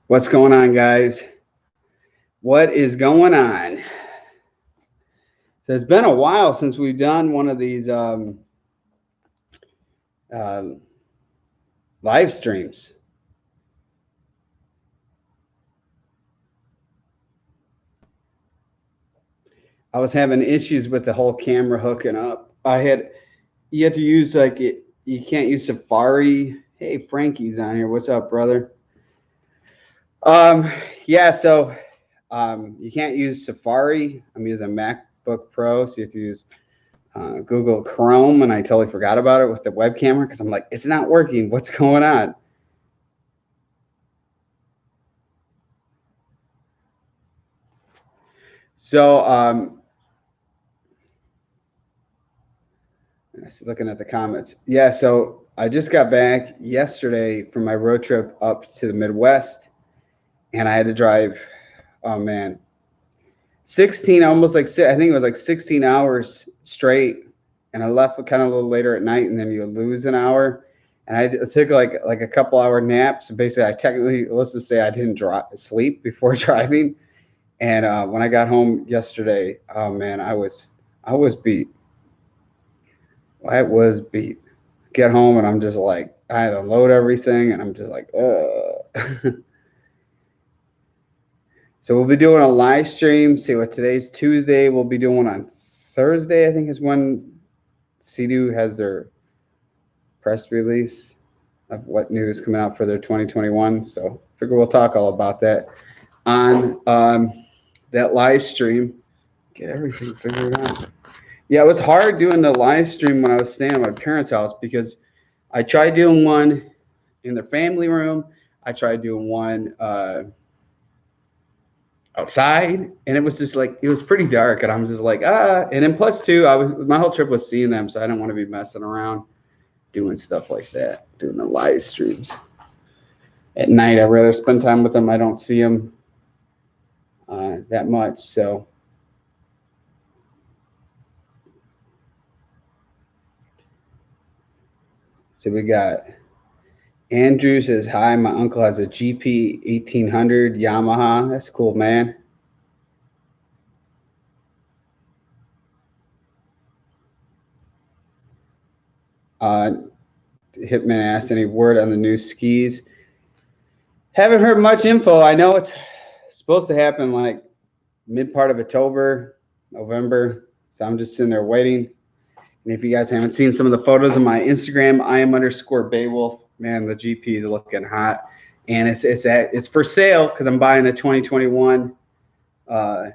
What's going on, guys? What is going on? So it's been a while since we've done one of these uh, live streams. I was having issues with the whole camera hooking up. You have to use you can't use Safari. Hey, Frankie's on here. What's up, brother? Um, yeah, so you can't use Safari. I'm using MacBook Pro, so you have to use Google Chrome, and I totally forgot about it with the web camera because I'm like, it's not working. What's going on? So, looking at the comments. Yeah, so I just got back yesterday from my road trip up to the Midwest, and I had to drive, oh man, 16, almost like, I think it was like 16 hours straight. And I left kind of a little later at night, and then you lose an hour. And I took like a couple hour nap. So basically, let's just say I didn't sleep before driving. And when I got home yesterday, oh man, I was beat. I was beat. Get home and I'm just like, I had to load everything, and I'm just like, ugh. So we'll be doing a live stream. See what today's Tuesday. We'll be doing one on Thursday, I think is when Sea-Doo has their press release of what news coming out for their 2021. So I figure we'll talk all about that on that live stream. Get everything figured out. Yeah, it was hard doing the live stream when I was staying at my parents' house because I tried doing one in their family room. I tried doing one outside, and it was just like, it was pretty dark, and I'm just like, and then plus two, my whole trip was seeing them, so I didn't want to be messing around doing stuff like that, doing the live streams at night. I'd rather spend time with them. I don't see them that much. So we got Andrew says, hi, my uncle has a GP 1800 Yamaha. That's cool, man. Hitman asked, any word on the new skis? Haven't heard much info. I know it's supposed to happen like mid part of October, November. So I'm just sitting there waiting. And if you guys haven't seen some of the photos on my Instagram, @Beowulf. Man, the GP is looking hot, and it's for sale because I'm buying the 2021 GP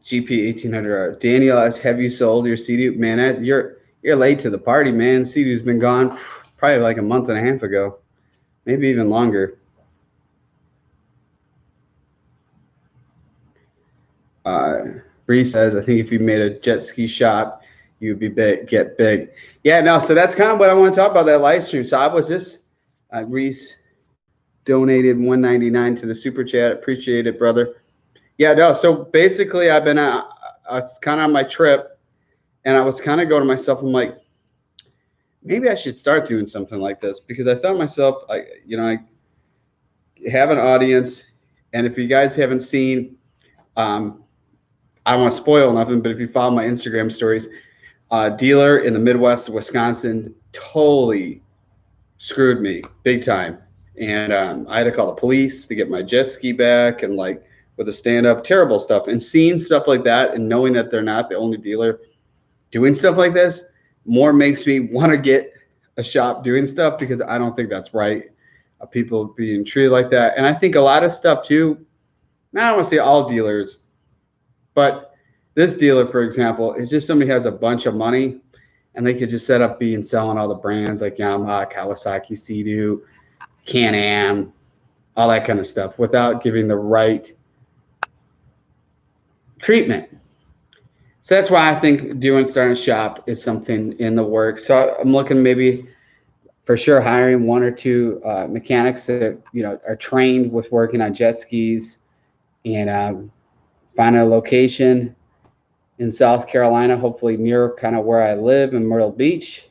1800R. Daniel asks, have you sold your Sea-Doo? Man, you're late to the party, man. Sea-Doo's been gone probably like a month and a half ago, maybe even longer. Bree says, I think if you made a jet ski shop, you'd be get big. Yeah, no, so that's kind of what I want to talk about, that live stream. So I was just, Reese donated $1.99 to the super chat. Appreciate it, brother. Yeah, no, so basically I was kind of on my trip, and I was kind of going to myself, I'm like, maybe I should start doing something like this, because I thought myself, I have an audience, and if you guys haven't seen, I don't want to spoil nothing, but if you follow my Instagram stories, dealer in the Midwest of Wisconsin totally screwed me big time. And I had to call the police to get my jet ski back, and like with a stand-up, terrible stuff. And seeing stuff like that and knowing that they're not the only dealer doing stuff like this more makes me want to get a shop doing stuff, because I don't think that's right. People being treated like that. And I think a lot of stuff too, I don't want to say all dealers, but this dealer, for example, is just somebody who has a bunch of money, and they could just set up selling all the brands like Yamaha, Kawasaki, Sea-Doo, Can-Am, all that kind of stuff without giving the right treatment. So that's why I think starting a shop is something in the works. So I'm looking maybe for sure hiring one or two mechanics that are trained with working on jet skis, and find a location in South Carolina, hopefully near kind of where I live in Myrtle Beach.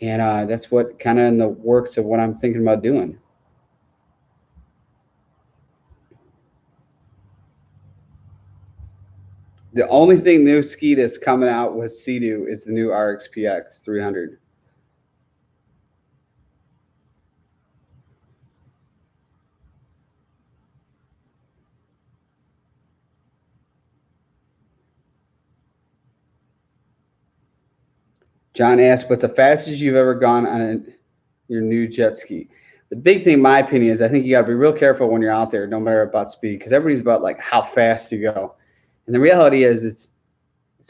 And that's what kind of in the works of what I'm thinking about doing. The only thing new ski that's coming out with Sea-Doo is the new RXPX 300. John asked, what's the fastest you've ever gone on your new jet ski? The big thing, in my opinion, is I think you got to be real careful when you're out there, no matter about speed, because everybody's about like how fast you go. And the reality is it's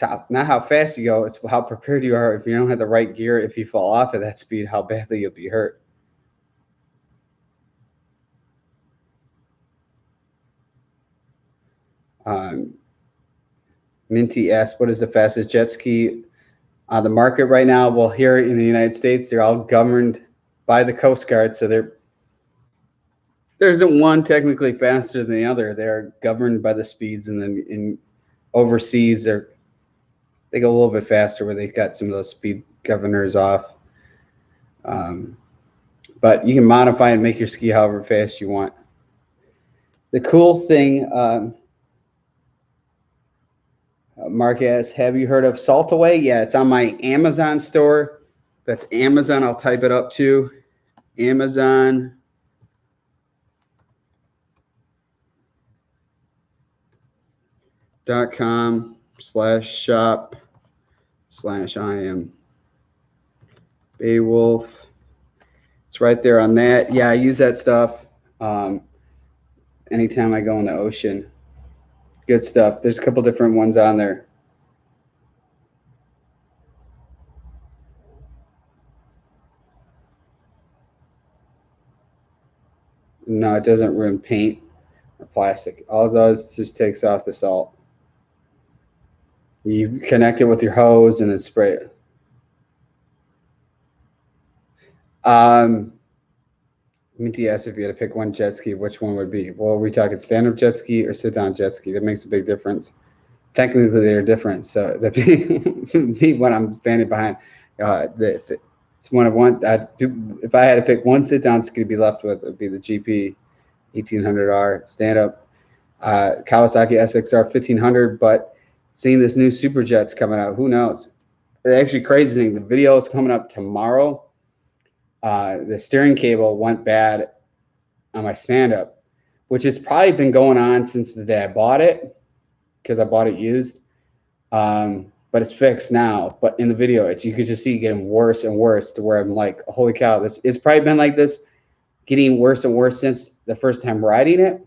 not how fast you go, it's how prepared you are. If you don't have the right gear, if you fall off at that speed, how badly you'll be hurt. Minty asked, what is the fastest jet ski on the market right now? Well, here in the United States, they're all governed by the Coast Guard, so there isn't one technically faster than the other. They're governed by the speeds, and then in overseas, they go a little bit faster where they got some of those speed governors off. But you can modify and make your ski however fast you want. The cool thing, Mark asks, have you heard of Saltaway? Yeah, it's on my Amazon store. That's Amazon. I'll type it up too. Amazon.com/shop/I am Beowulf. It's right there on that. Yeah, I use that stuff anytime I go in the ocean. Good stuff. There's a couple different ones on there. No, it doesn't ruin paint or plastic. All it does just takes off the salt. You connect it with your hose and then spray it. Minty asked if you had to pick one jet ski, which one would be? Well, are we talking stand-up jet ski or sit-down jet ski? That makes a big difference. Technically, they're different. So that'd be what I'm standing behind. It's one of one. If I had to pick one sit-down ski to be left with, it would be the GP 1800R stand-up. Kawasaki SXR 1500, but seeing this new Super Jet's coming out, who knows? The actually crazy thing, the video is coming up tomorrow. The steering cable went bad on my stand-up, which has probably been going on since the day I bought it, because I bought it used. But it's fixed now. But in the video, you could just see it getting worse and worse to where I'm like, holy cow, it's probably been like this, getting worse and worse since the first time riding it.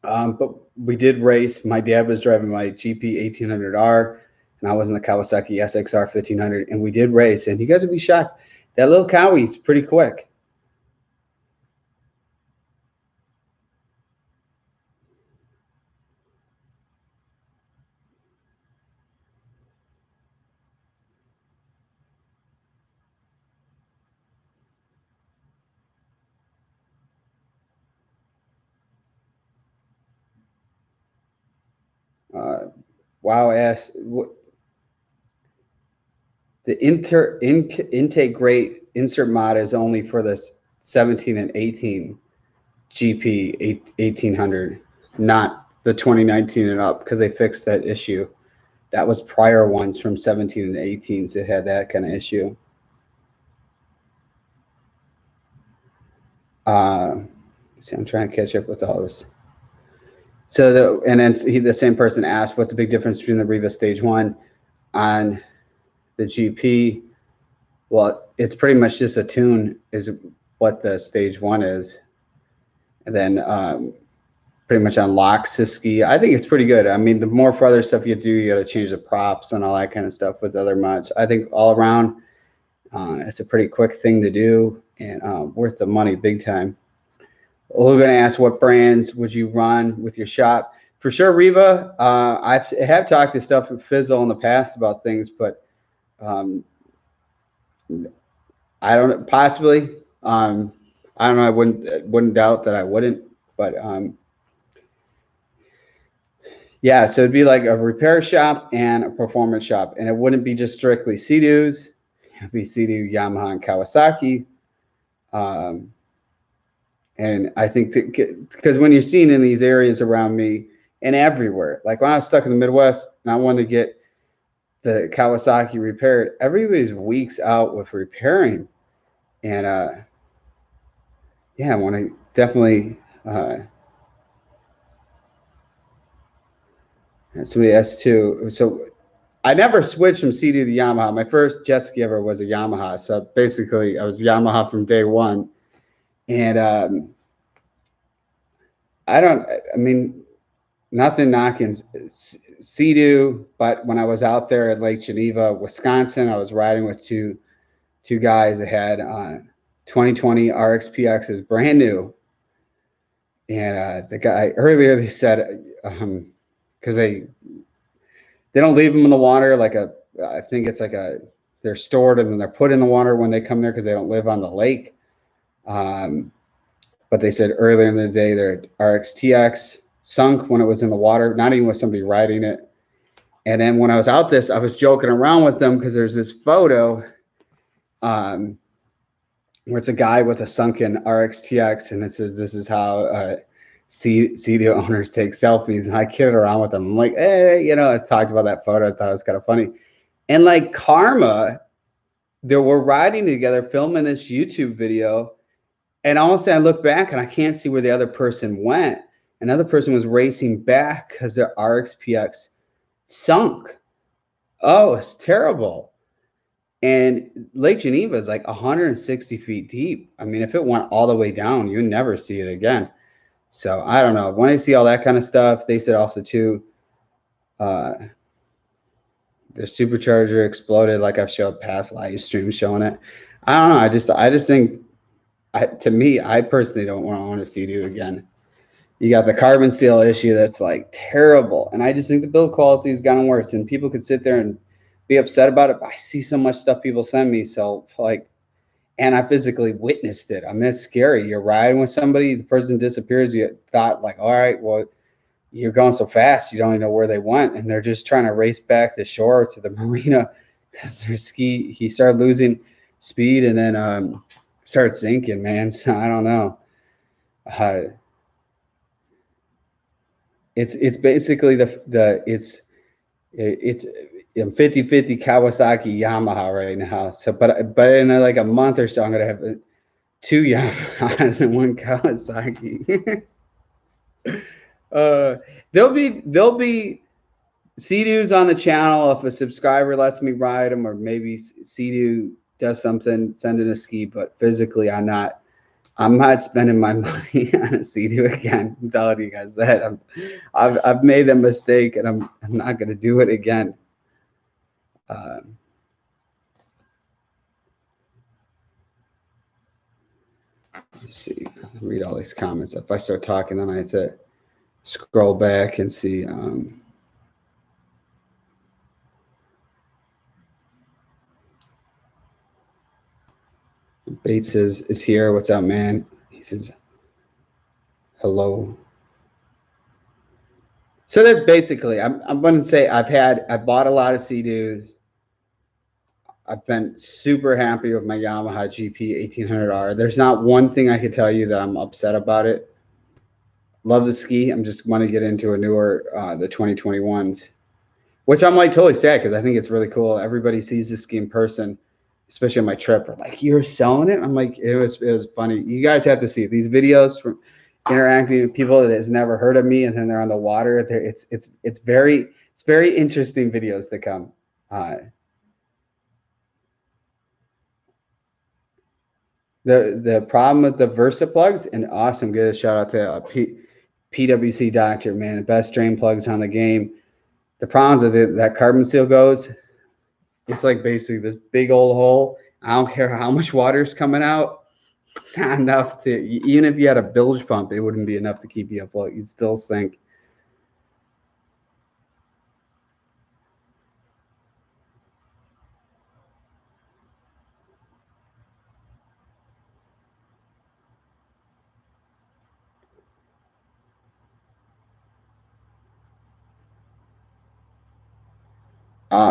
But we did race. My dad was driving my GP 1800R, and I was in the Kawasaki SXR 1500, and we did race. And you guys would be shocked. That little Kawie's pretty quick. Wow, ass. The intake rate insert mod is only for the 17 and 18 GP 1800, not the 2019 and up, because they fixed that issue. That was prior ones from 17 and 18s that had that kind of issue. See, I'm trying to catch up with all this. So the same person asked, what's the big difference between the Revo Stage 1 on the GP? Well, it's pretty much just a tune is what the Stage 1 is. And then pretty much unlocks the ski. I think it's pretty good. I mean, the more further stuff you do, you got to change the props and all that kind of stuff with other mods. I think all around, it's a pretty quick thing to do and worth the money big time. We're going to ask, what brands would you run with your shop? For sure, Revo. I have talked to stuff with Fizzle in the past about things, but I don't know, possibly. I don't know. I wouldn't doubt that I wouldn't, but yeah. So it'd be like a repair shop and a performance shop, and it wouldn't be just strictly Sea-Doos. It'd be Sea-Doo, Yamaha, and Kawasaki. And I think that because when you're seen in these areas around me, and everywhere. Like when I was stuck in the Midwest and I wanted to get the Kawasaki repaired, everybody's weeks out with repairing. And yeah, I want to definitely somebody asked too. So I never switched from Sea-Doo to Yamaha. My first jet ski ever was a Yamaha. So basically I was Yamaha from day one. And I mean, nothing knocking Sea-Doo, but when I was out there at Lake Geneva, Wisconsin, I was riding with two guys that had 2020 RXPXs, brand new. And the guy earlier, they said, because they don't leave them in the water like I think it's like they're stored and then they're put in the water when they come there because they don't live on the lake. But they said earlier in the day their RXTX sunk when it was in the water, not even with somebody riding it. And then when I was out I was joking around with them because there's this photo where it's a guy with a sunken RXTX and it says, "This is how Sea-Doo owners take selfies." And I kidded around with them. I'm like, hey, I talked about that photo. I thought it was kind of funny. And like karma, they were riding together, filming this YouTube video. And all of a sudden I look back and I can't see where the other person went. Another person was racing back because their RXPX sunk. Oh, it's terrible. And Lake Geneva is like 160 feet deep. I mean, if it went all the way down, you'd never see it again. So I don't know. When I see all that kind of stuff, they said also too, their supercharger exploded, like I've showed past live streams showing it. I don't know. I just think, to me, I personally don't want to see it again. You got the carbon seal issue that's like terrible. And I just think the build quality has gotten worse. And people could sit there and be upset about it, but I see so much stuff people send me. So like, and I physically witnessed it. I mean, it's scary. You're riding with somebody, the person disappears. You thought like, all right, well, you're going so fast, you don't even know where they went. And they're just trying to race back to shore to the marina because he started losing speed and then started sinking, man. So I don't know. It's basically it's 50-50 Kawasaki Yamaha right now. So but in like a month or so I'm gonna have 2 Yamahas and 1 Kawasaki. There'll be Sea-Doos on the channel if a subscriber lets me ride them, or maybe Sea-Doo does something, send in a ski. But physically, I'm not spending my money on a Sea-Doo again. I'm telling you guys that I've made a mistake, and I'm not going to do it again. Let's see. Read all these comments. If I start talking, then I have to scroll back and see. Bates is here. What's up, man? He says hello. So that's basically, I'm going to say I bought a lot of Sea-Doos. I've been super happy with my Yamaha GP 1800R. There's not one thing I could tell you that I'm upset about it. Love the ski. I'm just want to get into a newer, the 2021s, which I'm like totally sad because I think it's really cool. Everybody sees this ski in person, especially on my trip. Are like, you're selling it? I'm like, it was funny. You guys have to see these videos from interacting with people that has never heard of me, and then they're on the water. It's very interesting videos to come. The problem with the Versa plugs, and awesome, good shout out to PWC Doctor, man, the best drain plugs on the game. The problems with that carbon seal goes, it's like basically this big old hole. I don't care how much water's coming out, not enough to, even if you had a bilge pump, it wouldn't be enough to keep you afloat. You'd still sink.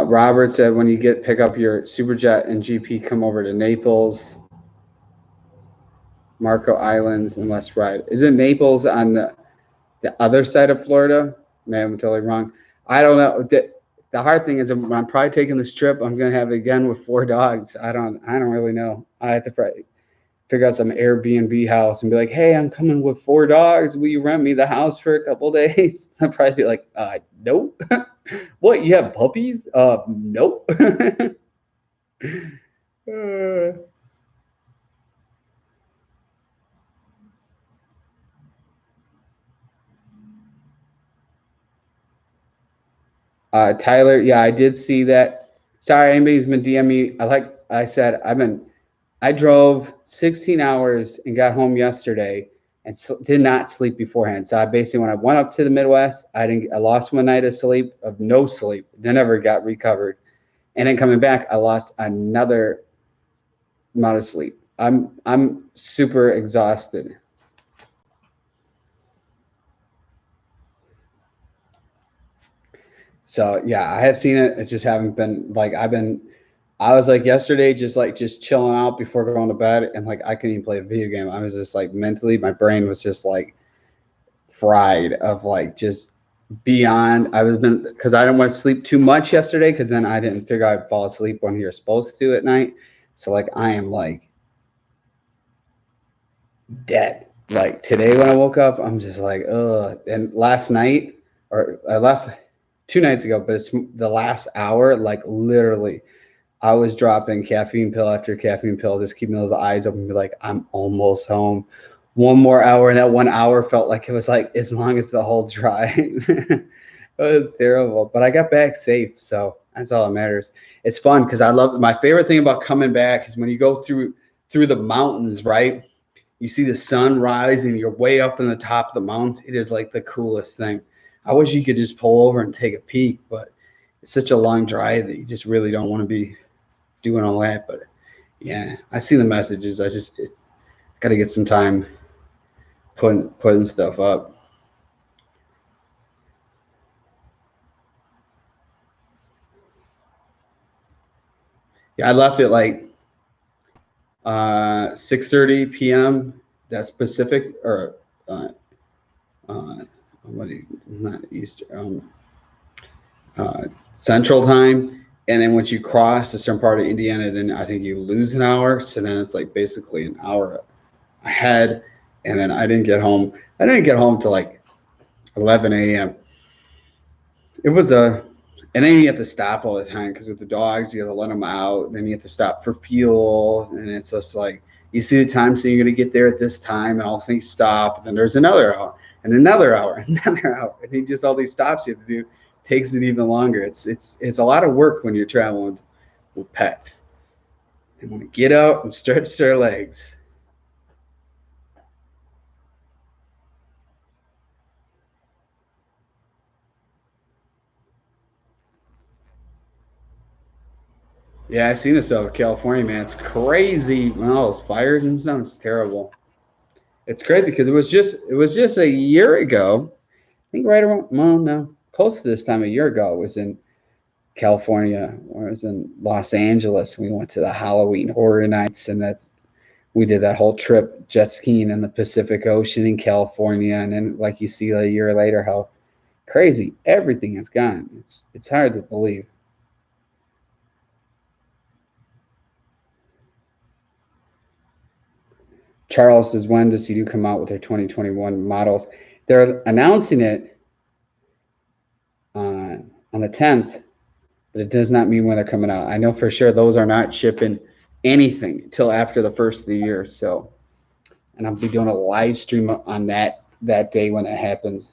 Robert said, when you pick up your Superjet and GP, come over to Naples, Marco Islands, and let's ride. Isn't Naples on the other side of Florida? maybe I'm totally wrong. I don't know. The hard thing is when I'm probably taking this trip, I'm gonna have it again with 4 dogs. I don't really know. I have to probably figure out some Airbnb house and be like, hey, I'm coming with 4 dogs. Will you rent me the house for a couple days? I'd probably be like, nope. What? You have puppies? Nope. Tyler, yeah, I did see that. Sorry, anybody's been DMing me. Like I said, I drove 16 hours and got home yesterday and did not sleep beforehand. So I basically, when I went up to the Midwest, I lost 1 night of sleep, of no sleep. Then never got recovered. And then coming back, I lost another amount of sleep. I'm super exhausted. So yeah, I have seen it. It just haven't been like I was like yesterday just chilling out before going to bed and like I couldn't even play a video game. I was just like mentally my brain was just like fried of like just beyond. I was been because I didn't want to sleep too much yesterday because then I didn't figure I'd fall asleep when you're supposed to at night. So like I am like dead. Like today when I woke up, I'm just like, ugh. And last night, or I left 2 nights ago, but it's the last hour, like literally, I was dropping caffeine pill after caffeine pill, just keeping those eyes open, and be like, I'm almost home. 1 more hour, and that 1 hour felt like it was like as long as the whole drive. It was terrible, but I got back safe, so that's all that matters. It's fun because I love my favorite thing about coming back is when you go through the mountains, right? You see the sun rise and you're way up in the top of the mountains. It is like the coolest thing. I wish you could just pull over and take a peek, but it's such a long drive that you just really don't want to be doing all that. But yeah, I see the messages. I just got to get some time putting stuff up. Yeah, I left at like 6:30 p.m. That's Pacific or uh, what do you, not Eastern, uh, Central Time. And then once you cross a certain part of Indiana, then I think you lose an hour. So then it's like basically an hour ahead. And then I didn't get home. I didn't get home till like 11 a.m. It was and then you have to stop all the time because with the dogs, you have to let them out. Then you have to stop for fuel. And it's just like, you see the time, so you're going to get there at this time, and all things stop. And then there's another hour, and another hour, another hour. And then just all these stops you have to do takes it even longer. It's a lot of work when you're traveling with pets. They want to get out and stretch their legs. Yeah, I've seen this over California, man. It's crazy. When all those fires and stuff, it's terrible. It's crazy because it was just a year ago. I think right around, well, no, close to this time a year ago. It was in California, or it was in Los Angeles. We went to the Halloween Horror Nights, and we did that whole trip jet skiing in the Pacific Ocean in California. And then, like you see a year later, how crazy everything is gone. It's hard to believe. Charles says, when does Sea-Doo come out with their 2021 models? They're announcing it on the 10th, but it does not mean when they're coming out. I know for sure those are not shipping anything until after the first of the year. So, and I'll be doing a live stream on that day when it happens.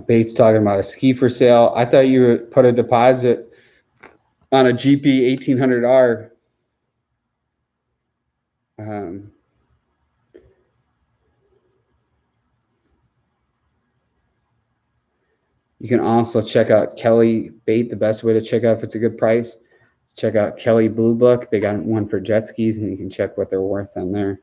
Bates talking about a ski for sale. I thought you would put a deposit on a GP 1800R. Um, you can also check out Kelly Bait. The best way to check out if it's a good price, check out Kelly Blue Book. They got one for jet skis, and you can check what they're worth on there.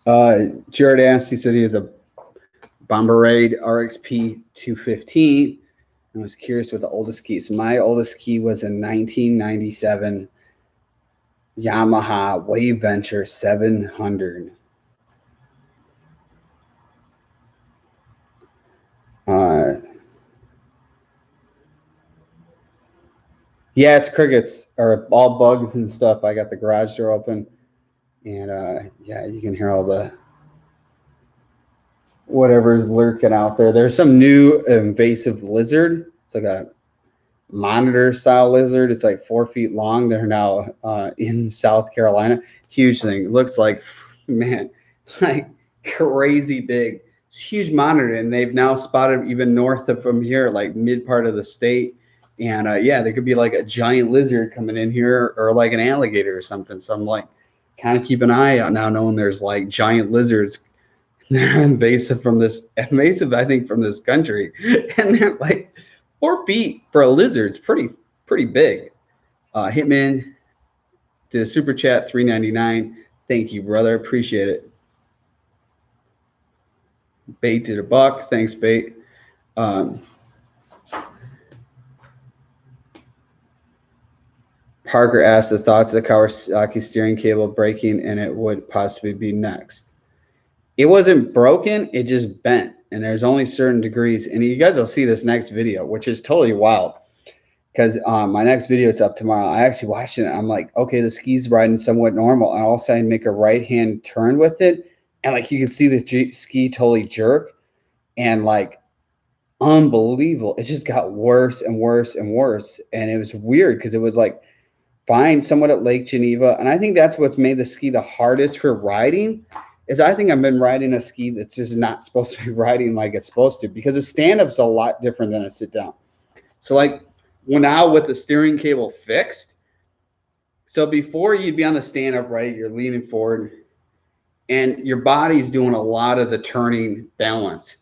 Jared asked, he said he has a Bomberade RXP 215. I was curious what the oldest key is. My oldest key was a 1997 Yamaha Wave Venture 700. Yeah, it's crickets or all bugs and stuff. I got the garage door open, and yeah, you can hear all the whatever's lurking out there. There's some new invasive lizard. It's like a monitor style lizard. It's like 4 feet long. They're now in South Carolina. Huge thing. It looks like, man, like crazy big. It's a huge monitor, and they've now spotted even north of from here, like mid part of the state. And yeah, there could be like a giant lizard coming in here, or like an alligator or something. So I'm like, kind of keep an eye out now, knowing there's like giant lizards. They're invasive, I think, from this country, and they're like 4 feet for a lizard. It's pretty big. Hitman did a super chat, $3.99. Thank you, brother. Appreciate it. Bait did $1. Thanks, Bait. Parker asked the thoughts of the Kawasaki steering cable breaking, and it would possibly be next. It wasn't broken, it just bent, and there's only certain degrees. And you guys will see this next video, which is totally wild, because my next video is up tomorrow. I actually watched it, and I'm like, okay, the ski's riding somewhat normal, and all of a sudden make a right-hand turn with it, and like you can see the ski totally jerk, and like unbelievable. It just got worse and worse and worse, and it was weird because it was like fine somewhat at Lake Geneva, and I think that's what's made the ski the hardest for riding. Is I think I've been riding a ski that's just not supposed to be riding like it's supposed to, because a stand-up's a lot different than a sit-down. So like now with the steering cable fixed, so before you'd be on the stand-up, right, you're leaning forward, and your body's doing a lot of the turning balance,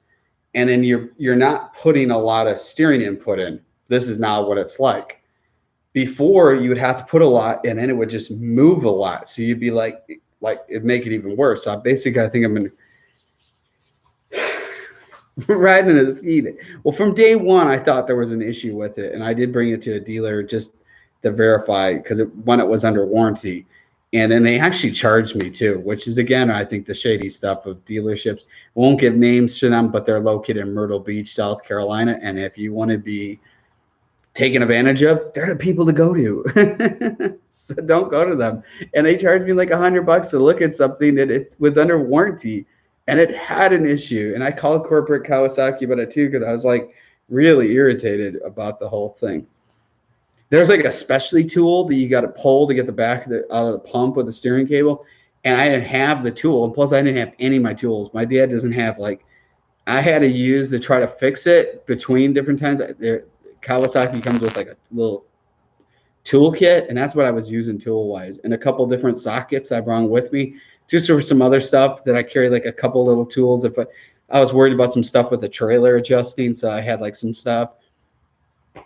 and then you're not putting a lot of steering input in. This is now what it's like. Before, you would have to put a lot, and then it would just move a lot. So you'd be like it'd make it even worse. So basically, I think I've been riding a ski. Well, from day one, I thought there was an issue with it, and I did bring it to a dealer just to verify, because when it was under warranty. And then they actually charged me too, which is, again, I think the shady stuff of dealerships. Won't give names to them, but they're located in Myrtle Beach, South Carolina. And if you want to be taken advantage of, they're the people to go to. So don't go to them. And they charged me like $100 to look at something that it was under warranty, and it had an issue. And I called corporate Kawasaki about it too, because I was like really irritated about the whole thing. There's like a specialty tool that you got to pull to get the back of out of the pump with the steering cable, and I didn't have the tool. And plus, I didn't have any of my tools. My dad doesn't have, like, I had to use to try to fix it between different times. Kawasaki comes with like a little toolkit, and that's what I was using tool-wise, and a couple different sockets I brought with me, just for some other stuff that I carry, like a couple little tools. If I was worried about some stuff with the trailer adjusting, so I had like some stuff.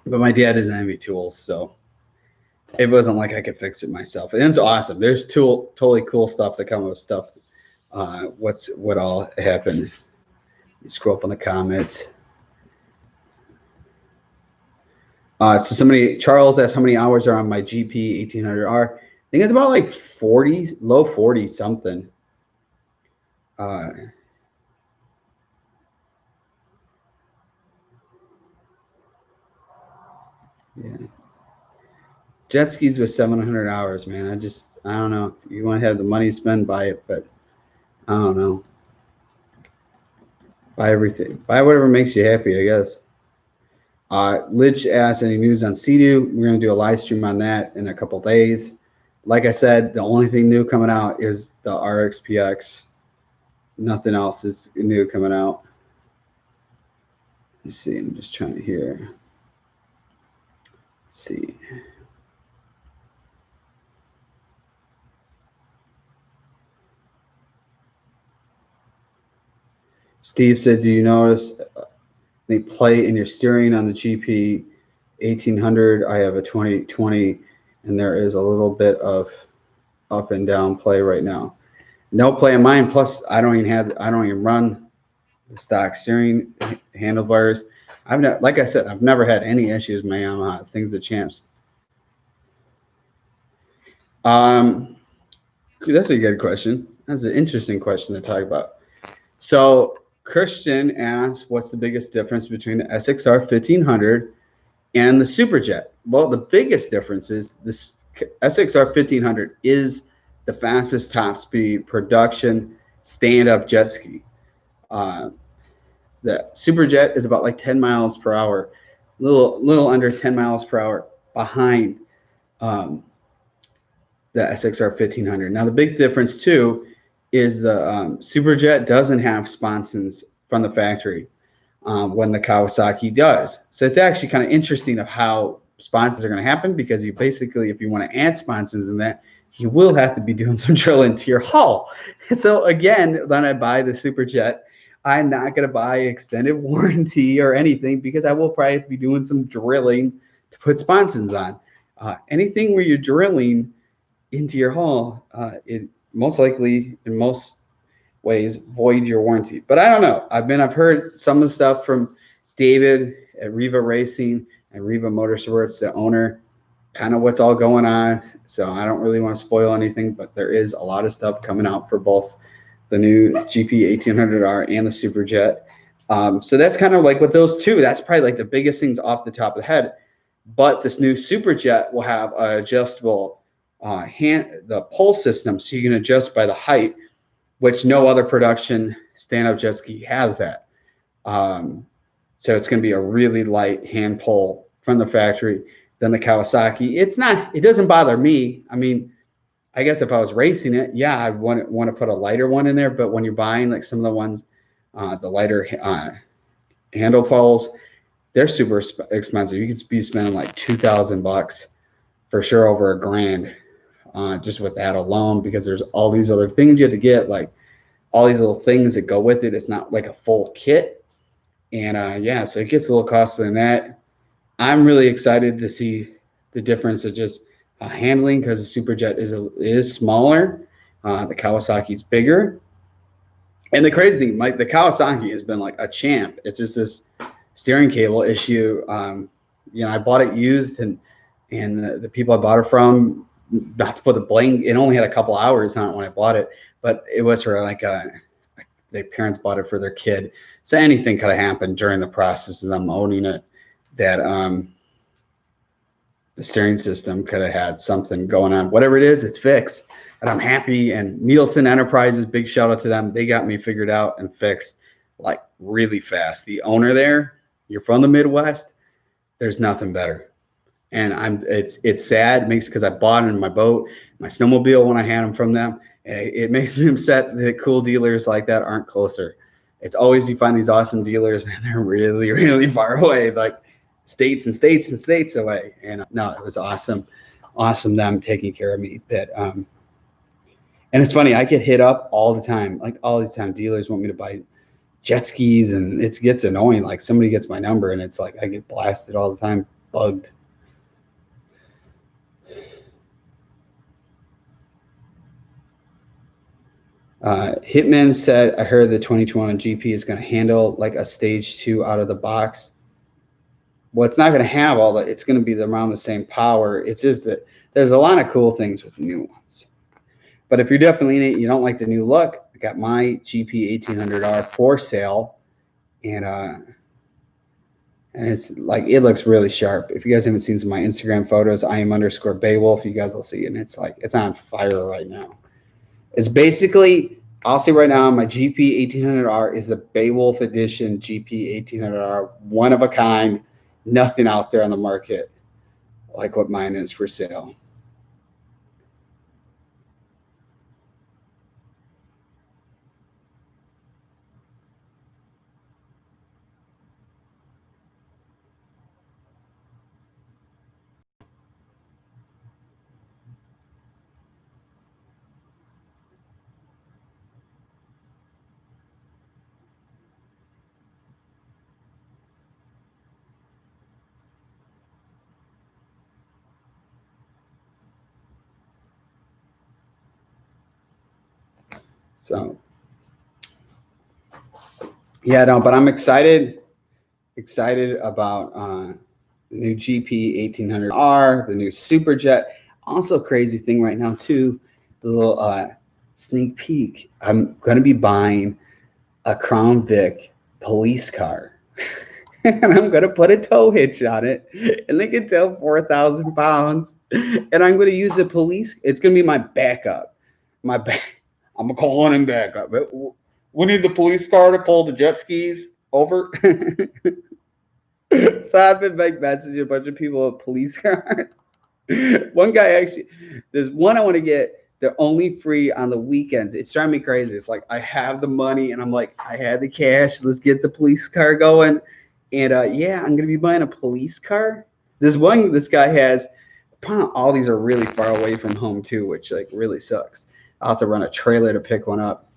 But my dad doesn't have any tools, so it wasn't like I could fix it myself. And it's awesome. There's totally cool stuff that come with stuff. What all happened? You scroll up on the comments. So Charles asked how many hours are on my GP 1800R. I think it's about like 40, low 40 something. Yeah. Jet skis with 700 hours, man. I don't know. If you want to have the money to spend, buy it, but I don't know. Buy everything. Buy whatever makes you happy, I guess. Lich asked any news on Sea-Doo. We're going to do a live stream on that in a couple days. Like I said, the only thing new coming out is the RXPX. Nothing else is new coming out. Let's see. I'm just trying to hear. Let's see. Steve said, do you notice they play in your steering on the GP 1800? I have a 2020, and there is a little bit of up and down play right now. No play in mine. Plus, I don't even run the stock steering handlebars. Like I said, I've never had any issues with my Yamaha. Things are champs. That's a good question. That's an interesting question to talk about. So Christian asked, "What's the biggest difference between the SXR 1500 and the Superjet?" Well, the biggest difference is this SXR 1500 is the fastest top speed production stand-up jet ski. Uh, the Superjet is about like 10 miles per hour, little under 10 miles per hour behind um, the SXR 1500. Now, the big difference too is the Superjet doesn't have sponsons from the factory when the Kawasaki does. So it's actually kind of interesting of how sponsons are going to happen, because you basically, if you want to add sponsons in that, you will have to be doing some drilling to your hull. So again, when I buy the Superjet, I'm not going to buy extended warranty or anything, because I will probably have to be doing some drilling to put sponsons on. Anything where you're drilling into your hull, it most likely, in most ways, void your warranty. But I don't know. I've heard some of the stuff from David at Revo Racing and Revo Motorsports, the owner, kind of what's all going on. So I don't really want to spoil anything, but there is a lot of stuff coming out for both the new GP 1800R and the Superjet. So that's kind of like with those two, that's probably like the biggest things off the top of the head. But this new Superjet will have adjustable the pole system, so you can adjust by the height, which no other production stand-up jet ski has that. So it's going to be a really light hand pull from the factory than the Kawasaki. It doesn't bother me. I mean, I guess if I was racing it, yeah, I want to put a lighter one in there. But when you're buying like some of the ones, the lighter handle poles, they're super expensive. You could be spending like $2,000 for sure, over $1,000 just with that alone, because there's all these other things you have to get, like all these little things that go with it. It's not like a full kit. And yeah, so it gets a little costly than that. I'm really excited to see the difference of just handling, because the Superjet is smaller. The Kawasaki's bigger. And the crazy thing, the Kawasaki has been like a champ. It's just this steering cable issue. I bought it used, and the people I bought it from, not to put the blame, it only had a couple hours on it when I bought it, but it was for like their parents bought it for their kid. So anything could have happened during the process of them owning it, that the steering system could have had something going on. Whatever it is, it's fixed. And I'm happy. And Nielsen Enterprises, big shout out to them. They got me figured out and fixed like really fast. The owner there, you're from the Midwest, there's nothing better. And it's sad, because I bought it in my boat, my snowmobile, when I had them from them. And it makes me upset that cool dealers like that aren't closer. It's always, you find these awesome dealers and they're really, really far away, like states and states and states away. And no, it was awesome them taking care of me. And it's funny, I get hit up all the time, like all these time. Dealers want me to buy jet skis, and it gets annoying. Like somebody gets my number and it's like I get blasted all the time, bugged. Hitman said, "I heard the 2021 GP is going to handle like a stage 2 out of the box." Well, it's not going to have all that. It's going to be around the same power. It's just that there's a lot of cool things with the new ones. But if you're definitely, you don't like the new look, I got my GP 1800R for sale, and it's like, it looks really sharp. If you guys haven't seen some of my Instagram photos, Iam_Beowulf, you guys will see, and it's like, it's on fire right now. It's basically, I'll say right now, my GP 1800R is the Beowulf edition GP 1800R, one of a kind, nothing out there on the market like what mine is for sale. So yeah, no, but I'm excited about the new GP 1800R, the new Superjet. Also, crazy thing right now too, the little sneak peek. I'm gonna be buying a Crown Vic police car. And I'm gonna put a tow hitch on it, and they can tow 4,000 pounds. And I'm gonna use a police. It's gonna be my backup. My back. I'm gonna call on him backup. We need the police car to pull the jet skis over. So I've been like messaging a bunch of people with police cars. One guy actually, there's one I want to get. They're only free on the weekends. It's driving me crazy. It's like I have the money and I'm like, I had the cash. Let's get the police car going. And yeah, I'm gonna be buying a police car. This guy has. All these are really far away from home too, which like really sucks. I'll have to run a trailer to pick one up.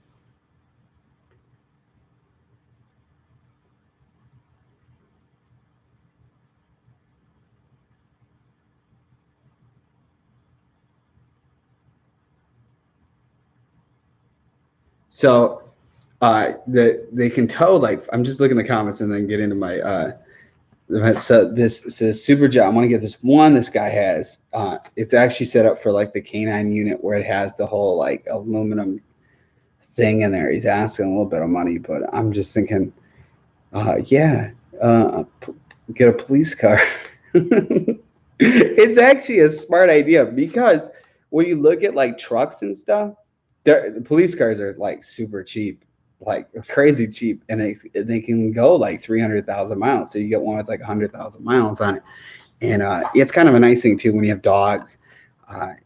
So they can tow, like, I'm just looking at the comments and then get into my so this says Superjet. I want to get this one this guy has. It's actually set up for like the canine unit where it has the whole like aluminum thing in there. He's asking a little bit of money, but I'm just thinking, yeah, get a police car. It's actually a smart idea because when you look at like trucks and stuff, the police cars are like super cheap, like crazy cheap, and they can go like 300,000 miles. So you get one with like 100,000 miles on it, and it's kind of a nice thing too when you have dogs.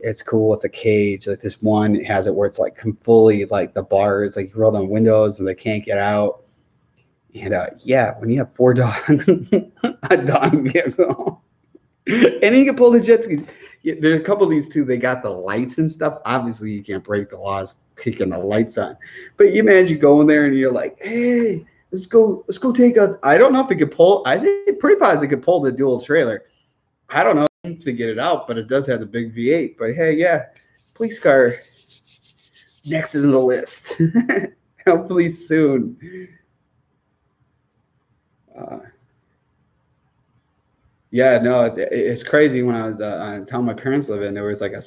It's cool with the cage. Like this one has it where it's like fully like the bars, like you roll down windows and they can't get out. And yeah, when you have 4 dogs, a dog vehicle. And you can pull the jet skis. Yeah, there are a couple of these too. They got the lights and stuff. Obviously, you can't break the laws kicking the lights on. But you imagine going there and you're like, "Hey, let's go take a." I don't know if it could pull. I think pretty positive it could pull the dual trailer. I don't know to get it out, but it does have the big V8. But hey, yeah, police car next in the list. Hopefully soon. Yeah, no, it's crazy. When I was telling my parents live in, there was like a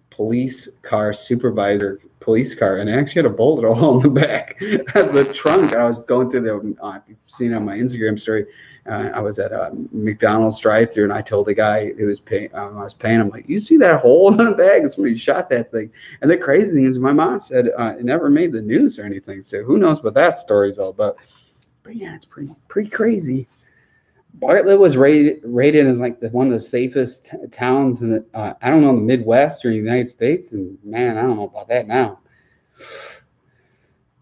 police car supervisor police car, and it actually had a bullet hole in the back of the trunk. I was going through the, you've seen on my Instagram story. I was at a McDonald's drive-thru, and I told the guy who was paying, I was paying him, like, you see that hole in the bag? Somebody shot that thing. And the crazy thing is, my mom said it never made the news or anything. So who knows what that story's all about? But yeah, it's pretty crazy. Bartlett was rated as like one of the safest towns in the, I don't know, in the Midwest or the United States. And man, I don't know about that now.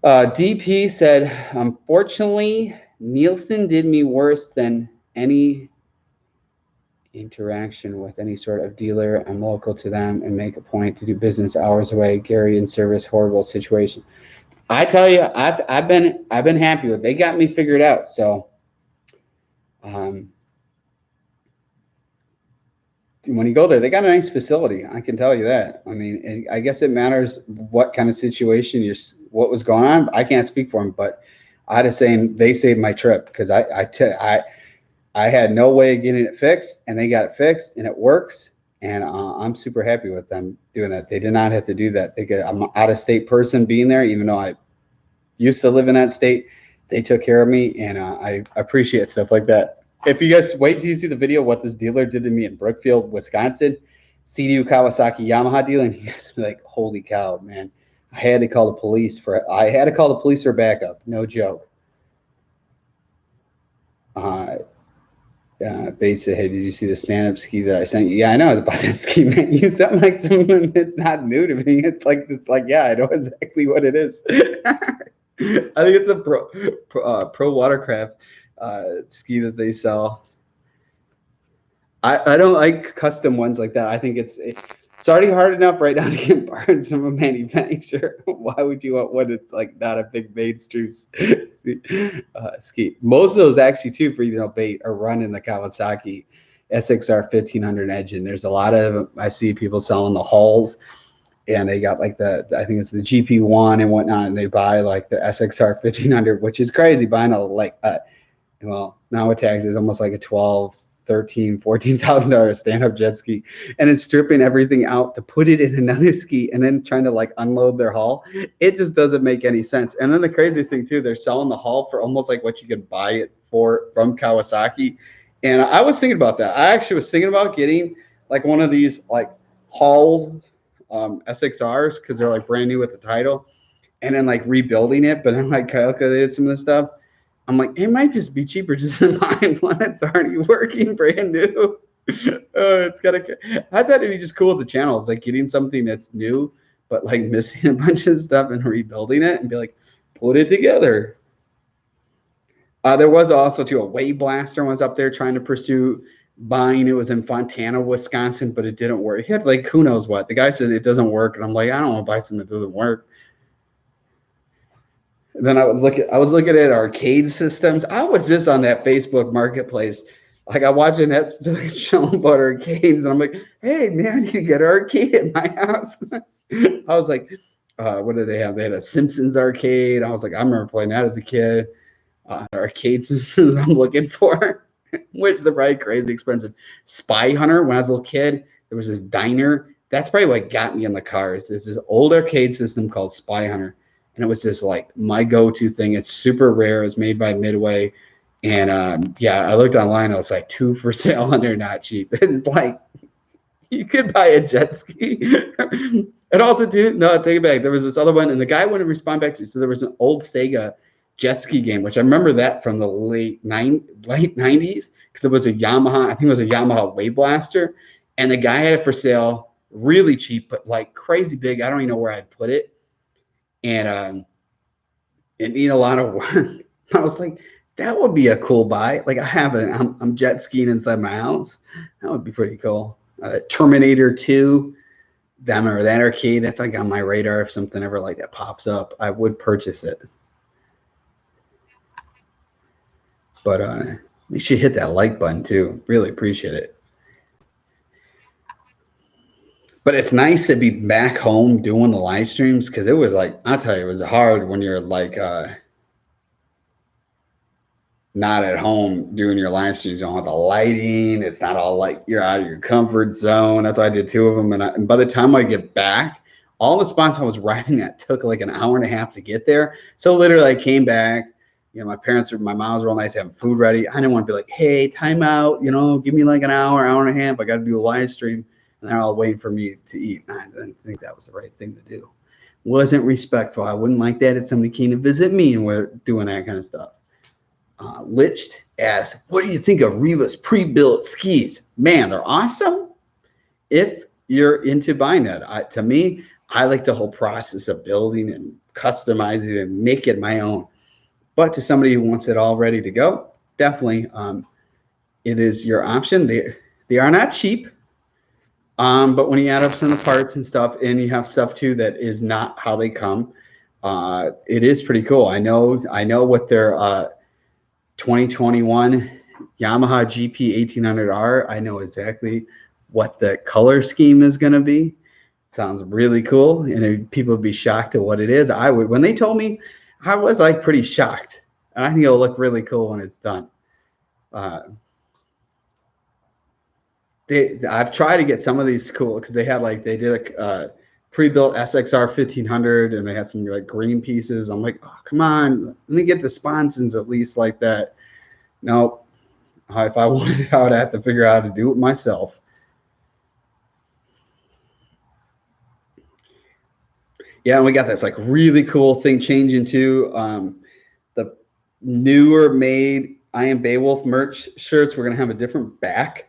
DP said, unfortunately, Nielsen did me worse than any interaction with any sort of dealer. I'm local to them and make a point to do business hours away. Gary in service, horrible situation. I tell you, I've been happy with it. They got me figured out. So when you go there, they got a nice facility. I can tell you that. I mean, I guess it matters what kind of situation what was going on. I can't speak for them, but I had to say they saved my trip because I had no way of getting it fixed, and they got it fixed, and it works. And I'm super happy with them doing that. They did not have to do that. I'm an out-of-state person being there, even though I used to live in that state. They took care of me, and I appreciate stuff like that. If you guys wait till you see the video of what this dealer did to me in Brookfield, Wisconsin, CDU Kawasaki Yamaha dealer, and you guys will be like, holy cow, man. I had to call the police for backup. No joke. Bates said, hey, did you see the stand-up ski that I sent you? Yeah, I know about that ski, man. You sound like someone that's not new to me. It's like this, like, yeah, I know exactly what it is. I think it's a pro watercraft ski that they sell. I don't like custom ones like that. I think it's already hard enough right now to get parts from a manufacturer. Why would you want one that's like not a big mainstream ski? Most of those actually too, for bait are running the Kawasaki SXR 1500 engine. There's a lot of them. I see people selling the hulls. and they got like I think it's the GP1 and whatnot, and they buy like the SXR 1500, which is crazy, buying a well, now with taxes, almost like a $14,000 stand-up jet ski, and it's stripping everything out to put it in another ski and then trying to like unload their hull. It just doesn't make any sense. And then the crazy thing too, they're selling the hull for almost like what you could buy it for from Kawasaki. And I was thinking about that. I actually was thinking about getting like one of these like hull SXRs because they're like brand new with the title, and then like rebuilding it. But then like calculated some of the stuff. I'm like, it might just be cheaper just to buy one that's already working brand new. It's gotta. I thought it'd be just cool with the channel. It's like getting something that's new, but like missing a bunch of stuff and rebuilding it and be like, put it together. There was also too a Wave Blaster was up there trying to pursue buying. It was in Fontana, Wisconsin, but it didn't work. He had like who knows what. The guy said it doesn't work, and I'm like, I don't want to buy something that doesn't work. And then I was looking at arcade systems. I was just on that Facebook marketplace. Like I watching that show about arcades, and I'm like, hey man, you get an arcade at my house. I was like, what did they have? They had a Simpsons arcade. I was like, I remember playing that as a kid. Arcade systems I'm looking for, which are probably crazy expensive. Spy Hunter, when I was a little kid, there was this diner. That's probably what got me in the cars. There's this old arcade system called Spy Hunter. And it was just like my go-to thing. It's super rare. It's made by Midway. And yeah, I looked online. It was like 2 for sale and they're not cheap. It's like you could buy a jet ski. And also, too, no, take it back. There was this other one, and the guy wouldn't respond back to you. So there was an old Sega jet ski game, which I remember that from the late 90s because it was a Yamaha. I think it was a Yamaha Wave Blaster. And the guy had it for sale really cheap, but like crazy big. I don't even know where I'd put it. And it needed a lot of work. I was like, that would be a cool buy. Like I have it. I'm jet skiing inside my house. That would be pretty cool. Terminator 2, them or that arcade. That's like on my radar. If something ever like that pops up, I would purchase it. But you should hit that like button too. Really appreciate it. But it's nice to be back home doing the live streams because it was like, I'll tell you, it was hard when you're like not at home doing your live streams. You don't have the lighting. It's not all like you're out of your comfort zone. That's why I did 2 of them. And by the time I get back, all the spots I was riding at took like an hour and a half to get there. So literally I came back. You know, my mom was real nice having food ready. I didn't want to be like, hey, time out. You know, give me like an hour and a half. I got to do a live stream. And they're all waiting for me to eat. I didn't think that was the right thing to do. Wasn't respectful. I wouldn't like that if somebody came to visit me and we're doing that kind of stuff. Liched asks, what do you think of Revo's pre-built skis? Man, they're awesome. If you're into buying that, to me, I like the whole process of building and customizing and make it my own. But to somebody who wants it all ready to go, definitely it is your option. They are not cheap. But when you add up some of the parts and stuff, and you have stuff too that is not how they come, it is pretty cool. I know what their 2021 Yamaha GP 1800R. I know exactly what the color scheme is going to be. Sounds really cool, and people would be shocked at what it is. I would, when they told me, I was like pretty shocked, and I think it'll look really cool when it's done. I've tried to get some of these cool because they did a pre-built SXR 1500 and they had some like green pieces. I'm like, oh, come on, let me get the sponsons at least like that. Nope. If I wanted it, I would have to figure out how to do it myself. Yeah, and we got this like really cool thing changing too. The newer made I Am Beowulf merch shirts, we're gonna have a different back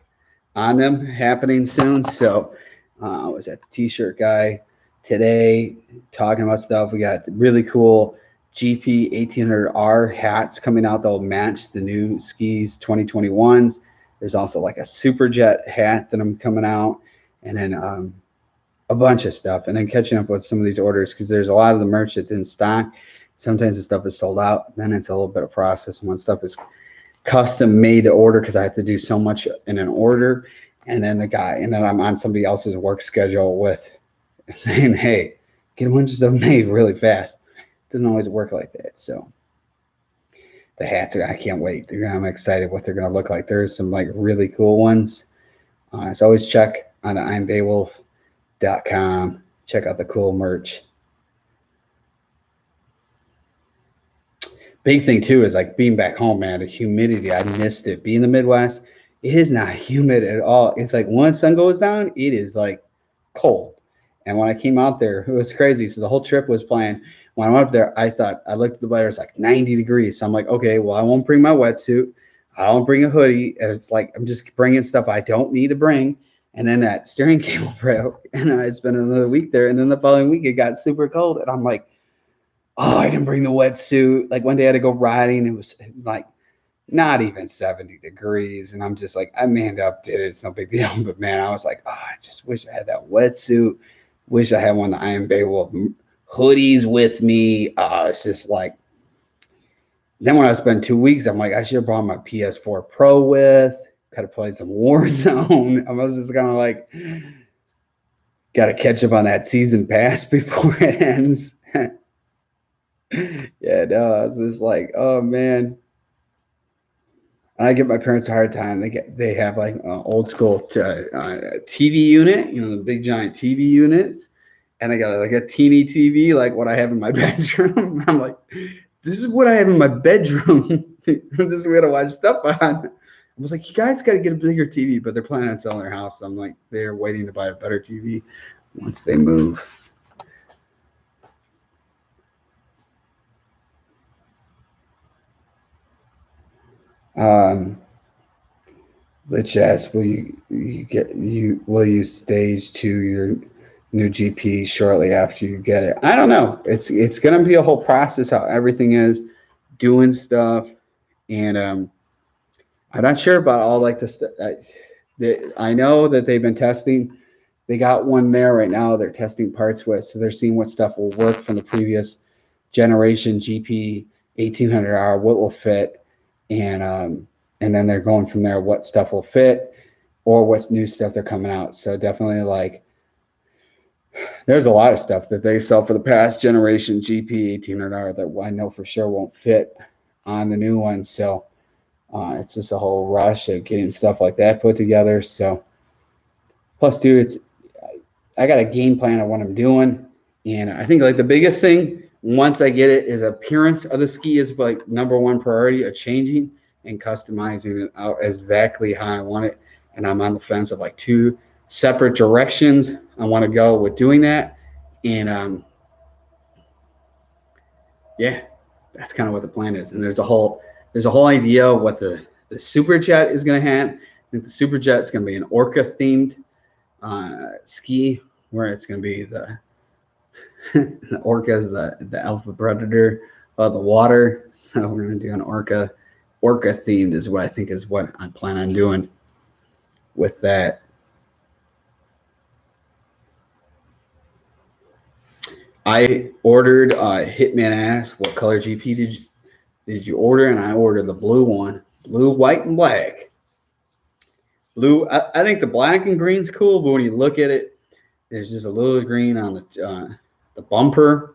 on them happening soon. So I was at the t-shirt guy today talking about stuff. We got really cool GP 1800R hats coming out that'll match the new skis 2021s. There's also like a Superjet hat that I'm coming out, and then a bunch of stuff, and then catching up with some of these orders because there's a lot of the merch that's in stock. Sometimes the stuff is sold out, then it's a little bit of process when stuff is custom made to order because I have to do so much in an order, and then I'm on somebody else's work schedule with saying, hey, get a bunch of stuff made really fast. It doesn't always work like that. So the hats, I can't wait. I'm excited what they're going to look like. There's some like really cool ones. So always check on the I'mBeowulf.com. Check out the cool merch. Big thing too is like being back home, man. The humidity, I missed it. Being in the Midwest, it is not humid at all. It's like once sun goes down, it is like cold. And when I came out there, it was crazy. So the whole trip was planned. When I went up there, I looked at the weather, it's like 90 degrees. So I'm like, okay, well, I won't bring my wetsuit. I won't bring a hoodie. It's like I'm just bringing stuff I don't need to bring. And then that steering cable broke, and then I spent another week there. And then the following week, it got super cold, and I'm like, oh, I didn't bring the wetsuit. Like one day I had to go riding. It was like not even 70 degrees. And I'm just like, I manned up, did it. It's no big deal. But man, I was like, oh, I just wish I had that wetsuit. Wish I had one of the Iron Beowulf hoodies with me. It's just like, then when I spent 2 weeks, I'm like, I should have brought my PS4 Pro with. Could have played some Warzone. I was just kind of like, got to catch up on that season pass before it ends. Yeah, no, it's just like, oh man. I give my parents a hard time. They have like old school TV unit, the big giant TV units, and I got like a teeny TV like what I have in my bedroom. I'm like, this is what I have in my bedroom. This is what I watch stuff on. I was like, you guys got to get a bigger TV, but they're planning on selling their house. So I'm like, they're waiting to buy a better TV once they move. Let's ask, will you stage 2 your new GP shortly after you get it? I don't know. It's gonna be a whole process how everything is doing stuff, and I'm not sure about all like the stuff. I know that they've been testing. They got one there right now. They're testing parts with, so they're seeing what stuff will work from the previous generation GP 1800R, what will fit, and then they're going from there what stuff will fit or what's new stuff they're coming out. So definitely like there's a lot of stuff that they sell for the past generation GP 1800R that I know for sure won't fit on the new one. So it's just a whole rush of getting stuff like that put together. So plus too, I got a game plan of what I'm doing, and I think like the biggest thing once I get it is appearance of the ski is like number one priority of changing and customizing it out exactly how I want it. And I'm on the fence of like 2 separate directions I want to go with doing that. And yeah, that's kind of what the plan is. And there's a whole idea of what the Super Jet is going to have. I think the Super Jet is going to be an orca themed ski, where it's going to be the orca is the alpha predator of the water. So we're going to do an orca themed is what I think is what I plan on doing with that. I ordered Hitman asked what color GP did you order, and I ordered the blue one, blue, white, and black. Blue, I think the black and green's cool, but when you look at it, there's just a little green on the bumper,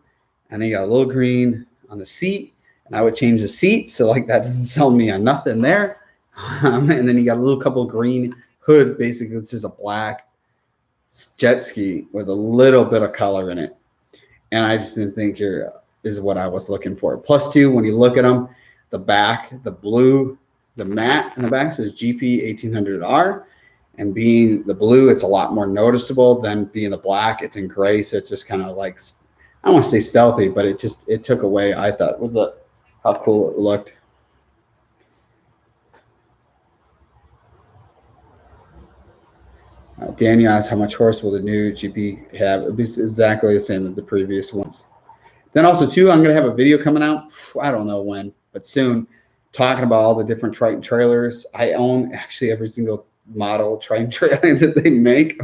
and then you got a little green on the seat. And I would change the seat, so like that doesn't sell me on nothing there. And then you got a little couple green hood. Basically, it's just a black jet ski with a little bit of color in it. And I just didn't think here is what I was looking for. Plus two, when you look at them, the back, the blue, the matte in the back says GP 1800R. And being the blue, it's a lot more noticeable than being the black. It's in gray, so it's just kind of like, I don't want to say stealthy, but it took away, I thought, with how cool it looked. Daniel asked, how much horse will the new GP have? It'll be exactly the same as the previous ones. Then also, too, I'm going to have a video coming out, I don't know when, but soon, talking about all the different Triton trailers. I own actually every single model Triton trailer that they make.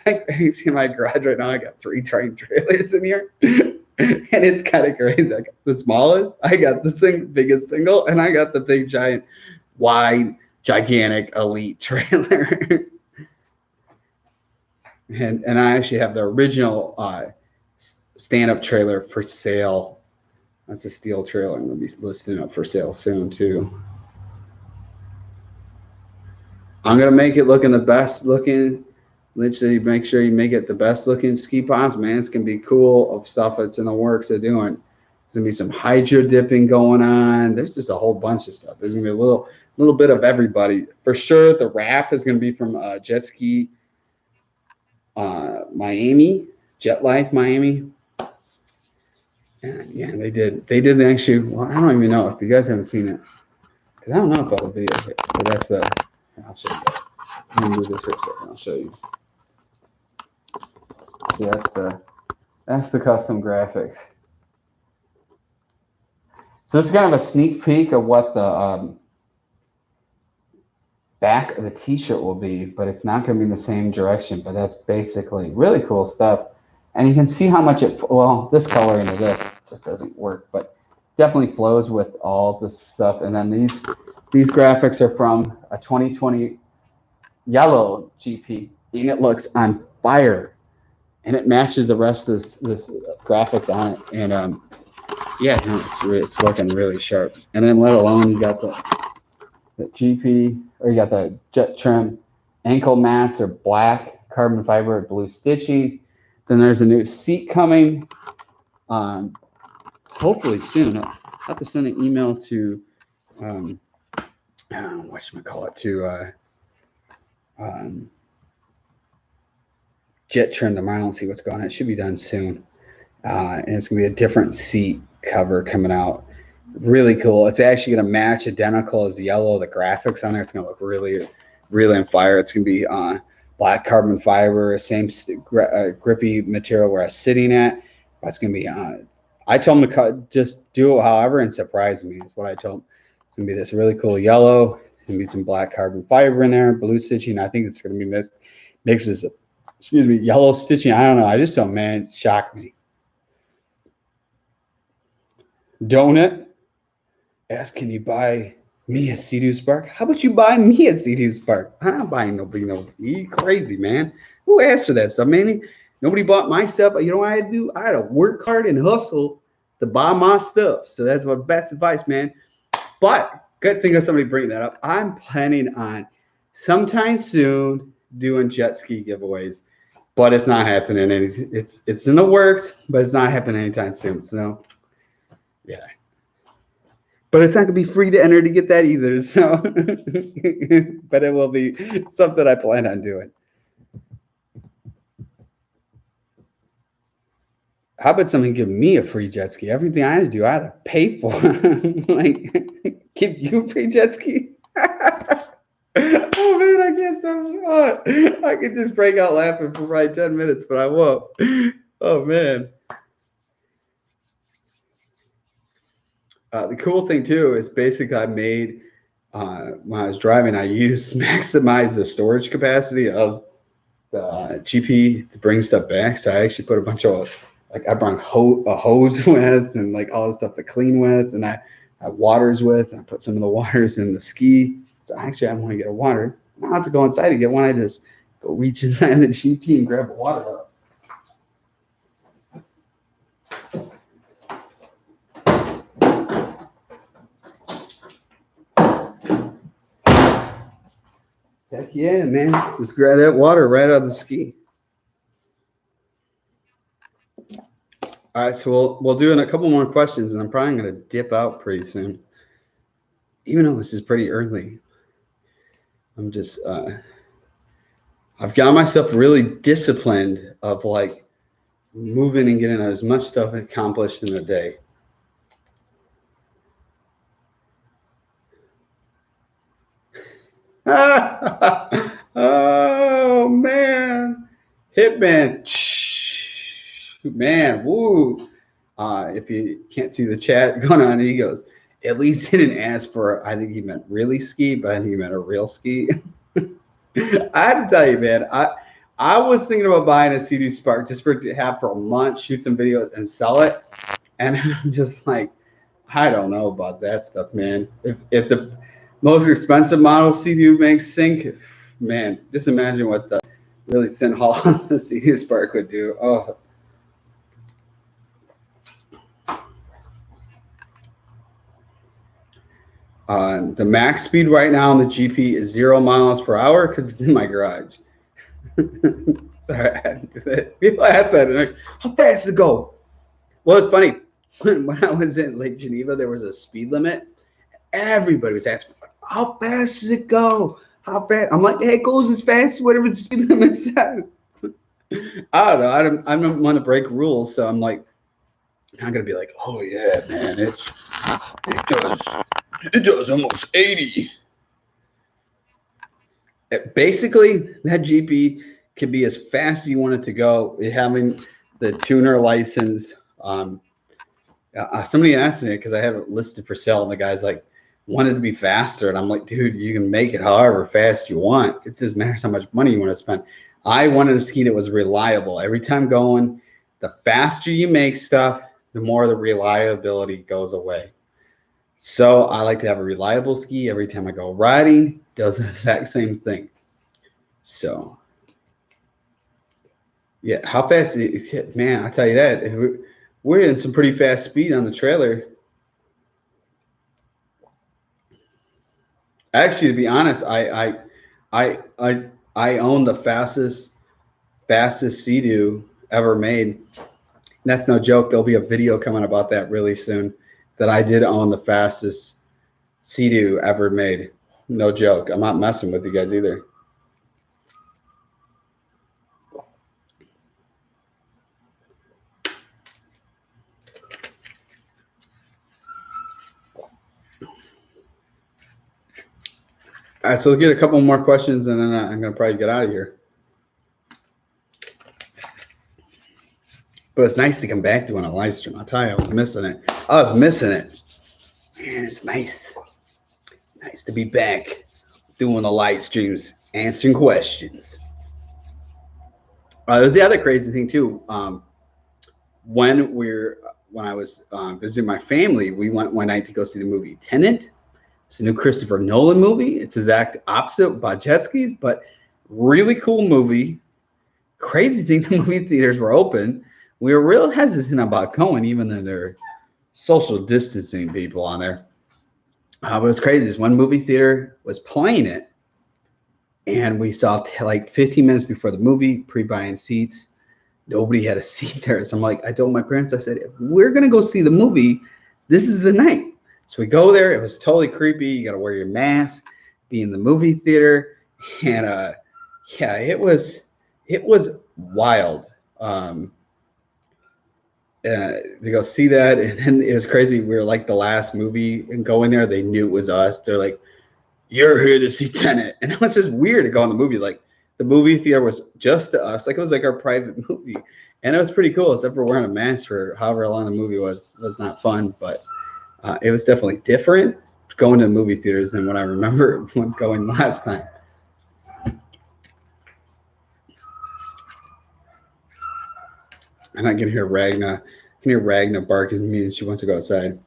Actually, in my garage right now, I got 3 Triton trailers in here. And it's kind of crazy. I got the smallest, I got the biggest single, and I got the big, giant, wide, gigantic, elite trailer. And I actually have the original stand-up trailer for sale. That's a steel trailer. I'm going to be listing up for sale soon too. I'm going to make it looking the best looking. Literally make sure you make it the best looking ski ponds, man. It's going to be cool of stuff that's in the works of doing. There's going to be some hydro dipping going on. There's just a whole bunch of stuff. There's going to be a little bit of everybody. For sure, the wrap is going to be from Jetski Miami, Jet Life Miami. And yeah, they did actually. Well, I don't even know if you guys haven't seen it, because I don't know if I'll video it. But that's the. I'll show you. Let me move this for a second. I'll show you. So that's the custom graphics. So this is kind of a sneak peek of what the back of the t-shirt will be, but it's not going to be in the same direction. But that's basically really cool stuff. And you can see how much well, this color into this just doesn't work, but definitely flows with all this stuff. And then these graphics are from a 2020 yellow GP, and it looks on fire, and it matches the rest of this graphics on it. And yeah, no, it's looking really sharp. And then let alone you got the GP, or you got the jet trim ankle mats are black carbon fiber with blue stitching. Then there's a new seat coming, hopefully soon. I'll have to send an email to whatchamacallit, to Jet Trim tomorrow and see what's going on. It should be done soon. And it's going to be a different seat cover coming out. Really cool. It's actually going to match identical as the yellow. The graphics on there, it's going to look really, really on fire. It's going to be black carbon fiber, same grippy material where I was sitting at. But it's going to be I told him to just do it however and surprise me. That's what I told him. It's going to be this really cool yellow. It's going to be some black carbon fiber in there, blue stitching. I think it's going to be mixed with, yellow stitching. I don't know. I just don't, man, it shocked me. Donut ask, can you buy me a Sea-Doo Spark? How about you buy me a Sea-Doo Spark? I'm not buying nobody knows. You crazy, man. Who asked for that stuff, man? Nobody bought my stuff. You know what I had to do? I had to work hard and hustle to buy my stuff. So that's my best advice, man. But good thing of somebody bringing that up. I'm planning on sometime soon doing jet ski giveaways, but it's not happening. It's in the works, but it's not happening anytime soon. So yeah. But it's not going to be free to enter to get that either. So, but it will be something I plan on doing. How about somebody give me a free jet ski? Everything I had to do, I had to pay for. Like, give you a free jet ski? Oh, man, I can't stop. I could just break out laughing for probably 10 minutes, but I won't. Oh, man. The cool thing too is basically I made when I was driving, I maximize the storage capacity of the GP to bring stuff back. So I actually put a bunch of I brought a hose with and like all the stuff to clean with, and I waters with. And I put some of the waters in the ski. So actually, I want to get a water. I don't have to go inside to get one. I just go reach inside the GP and grab a water up. Heck yeah, man. Just grab that water right out of the ski. All right, so we'll do a couple more questions, and I'm probably going to dip out pretty soon. Even though this is pretty early. I'm just, I've got myself really disciplined of like moving and getting as much stuff accomplished in a day. Oh man, Hitman, man, woo! If you can't see the chat going on, he goes, at least he didn't ask for. I think he meant really ski, but I think he meant a real ski. I have to tell you, man, I was thinking about buying a Sea-Doo Spark just to have for a month, shoot some videos, and sell it. And I'm just like, I don't know about that stuff, man. If the most expensive model Sea-Doo makes sync, man, just imagine what the really thin hull on the CD Spark would do. Oh. The max speed right now on the GP is 0 miles per hour because it's in my garage. Sorry, I had to do that. People ask that, like, how fast does it go? Well, it's funny. When I was in Lake Geneva, there was a speed limit. Everybody was asking, how fast does it go? How fast? I'm like, hey, it goes as fast as whatever the speed limit says. I don't know. I don't want to break rules, so I'm like, I'm gonna be like, oh yeah, man, it does almost 80. Basically, that GP can be as fast as you want it to go. Having the tuner license. Somebody asked me because I have it listed for sale, and the guy's like, wanted to be faster, and I'm like, dude, you can make it however fast you want. It just matters how much money you want to spend. I wanted a ski that was reliable. Every time going, the faster you make stuff, the more the reliability goes away. So I like to have a reliable ski. Every time I go riding, does the exact same thing. So yeah, how fast is it? Man, I tell you that, we're in some pretty fast speed on the trailer. Actually, to be honest, I own the fastest Sea-Doo ever made. And that's no joke. There'll be a video coming about that really soon. That I did own the fastest Sea-Doo ever made. No joke. I'm not messing with you guys either. All right, so we'll get a couple more questions, and then I'm gonna probably get out of here. But it's nice to come back doing a live stream. I'll tell you, I was missing it. I was missing it. Man, it's nice. Nice to be back doing the live streams, answering questions. There's the other crazy thing too. When I was visiting my family, we went one night to go see the movie Tenet. It's a new Christopher Nolan movie. It's the exact opposite about jet skis, but really cool movie. Crazy thing, the movie theaters were open. We were real hesitant about going, even though they're social distancing people on there. But it's crazy. This one movie theater was playing it, and we saw like 15 minutes before the movie, pre-buying seats. Nobody had a seat there. So I'm like, I told my parents, I said, if we're going to go see the movie, this is the night. So we go there. It was totally creepy. You got to wear your mask, be in the movie theater. And yeah, it was wild. To go see that. And then it was crazy. We were like the last movie and going there. They knew it was us. They're like, you're here to see Tenet. And it was just weird to go in the movie. Like, the movie theater was just to us. Like, it was like our private movie. And it was pretty cool, except for wearing a mask for however long the movie was. It was not fun, but it was definitely different going to movie theaters than what I remember when going last time. And I can hear Ragna. I can hear Ragna barking at me, and she wants to go outside.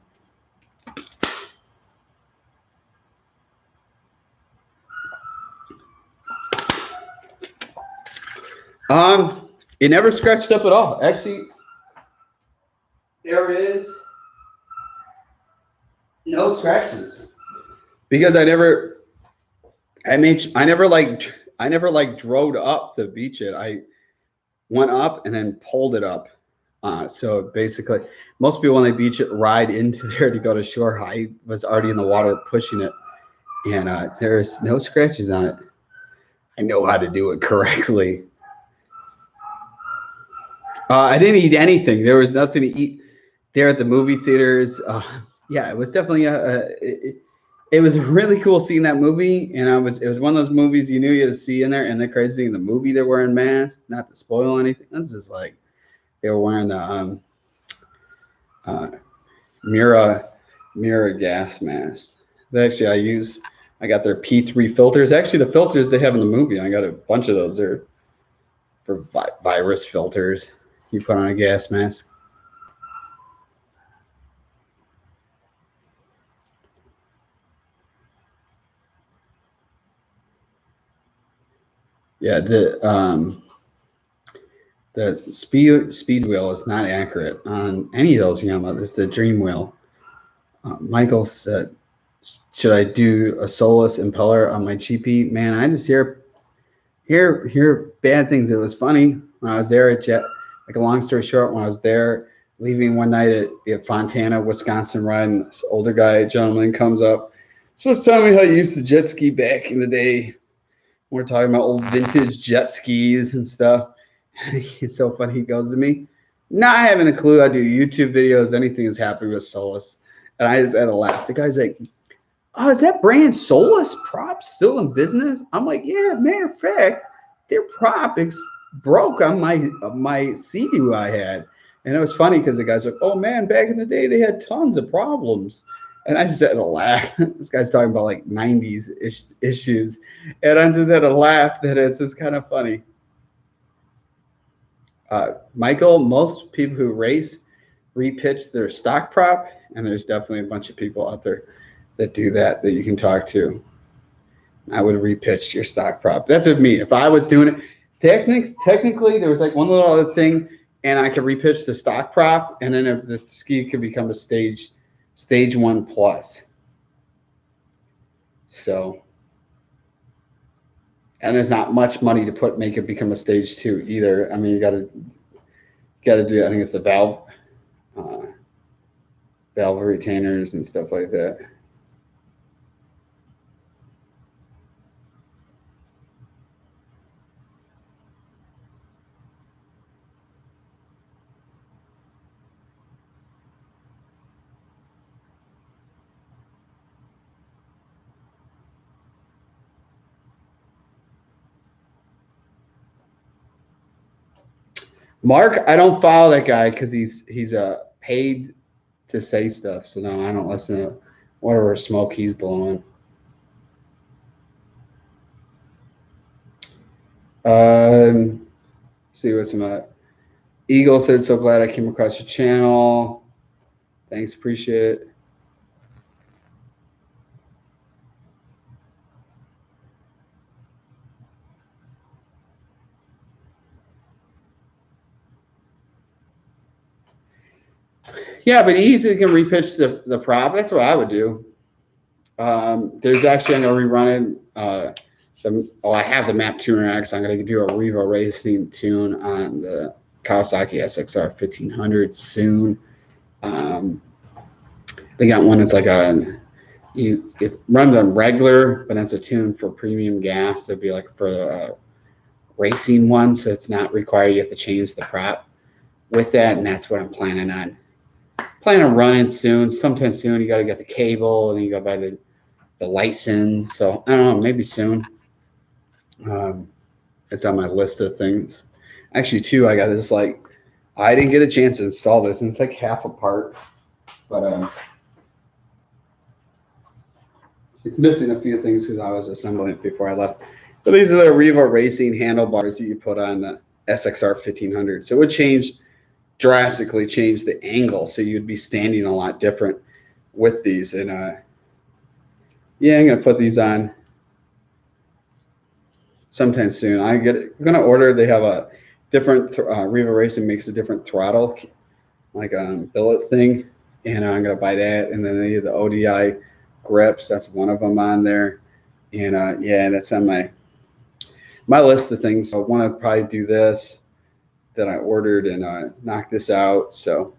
It never scratched up at all. Actually, there is no scratches because I never drove up to beach it. I went up and then pulled it up. So basically, most people when they beach it ride into there to go to shore. I was already in the water pushing it, and there's no scratches on it. I know how to do it correctly. I didn't eat anything. There was nothing to eat there at the movie theaters. Yeah, it was definitely it was really cool seeing that movie, and it was one of those movies you knew you had to see in there. And the crazy thing, in the movie they're wearing masks, not to spoil anything. It was just like they were wearing the Mira gas mask. Actually, I got their P3 filters. Actually, the filters they have in the movie, I got a bunch of those. They're for virus filters. You put on a gas mask. Yeah, the speed wheel is not accurate on any of those Yamaha. It's the dream wheel. Michael said, should I do a Solus impeller on my GP? Man, I just hear bad things. It was funny when I was there at like a long story short, when I was there leaving one night at Fontana, Wisconsin, riding, this older gentleman comes up. So it's telling me how he used to jet ski back in the day. We're talking about old vintage jet skis and stuff. It's so funny. He goes to me, not having a clue. I do YouTube videos, anything that's happening with Solus. And I just had to laugh. The guy's like, oh, is that brand Solus prop still in business? I'm like, yeah, matter of fact, their prop broke on my CD I had. And it was funny because the guy's like, oh man, back in the day they had tons of problems. And I just had to laugh. This guy's talking about like 90s issues. And I just had to laugh that it's just kind of funny. Michael, most people who race repitch their stock prop, and there's definitely a bunch of people out there that do that you can talk to. I would repitch your stock prop. That's of me. If I was doing it, technically there was like one little other thing, and I could repitch the stock prop, and then if the ski could become a stage 1 plus. So, and there's not much money to make it become a stage 2 either. I mean, you got to do. I think it's the valve retainers and stuff like that. Mark, I don't follow that guy because he's paid to say stuff. So no, I don't listen to whatever smoke he's blowing. See what's about. Eagle said, so glad I came across your channel. Thanks, appreciate it. Yeah, but easily can repitch the prop. That's what I would do. There's actually, I'm going to rerun it. I have the Map Tuner X. I'm going to do a Revo Racing tune on the Kawasaki SXR 1500 soon. They got one that's like it runs on regular, but it's a tune for premium gas. That'd be like for a racing one, so it's not required. You have to change the prop with that, and that's what I'm planning on. Running soon, sometime soon. You got to get the cable, and then you got to buy the license. So I don't know, maybe soon. It's on my list of things. Actually, too, I got this I didn't get a chance to install this, and it's like half apart, but it's missing a few things because I was assembling it before I left. But these are the Revo Racing handlebars that you put on the SXR 1500. So it would drastically change the angle, so you'd be standing a lot different with these. And yeah, I'm gonna put these on sometime soon. I'm gonna order. They have a different Revo Racing makes a different throttle, like a billet thing, and I'm gonna buy that. And then they have the ODI grips. That's one of them on there, and yeah, that's on my list of things. I want to probably do this that I ordered and knock this out. So,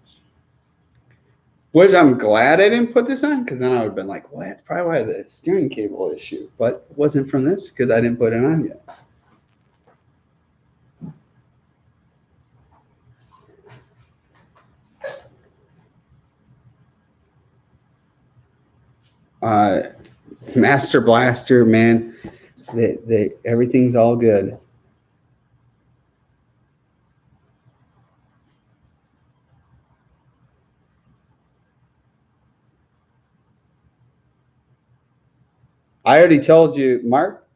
which I'm glad I didn't put this on, because then I would have been like, well, that's probably why the steering cable issue. But it wasn't from this because I didn't put it on yet. Master Blaster, man, everything's all good. I already told you, Mark,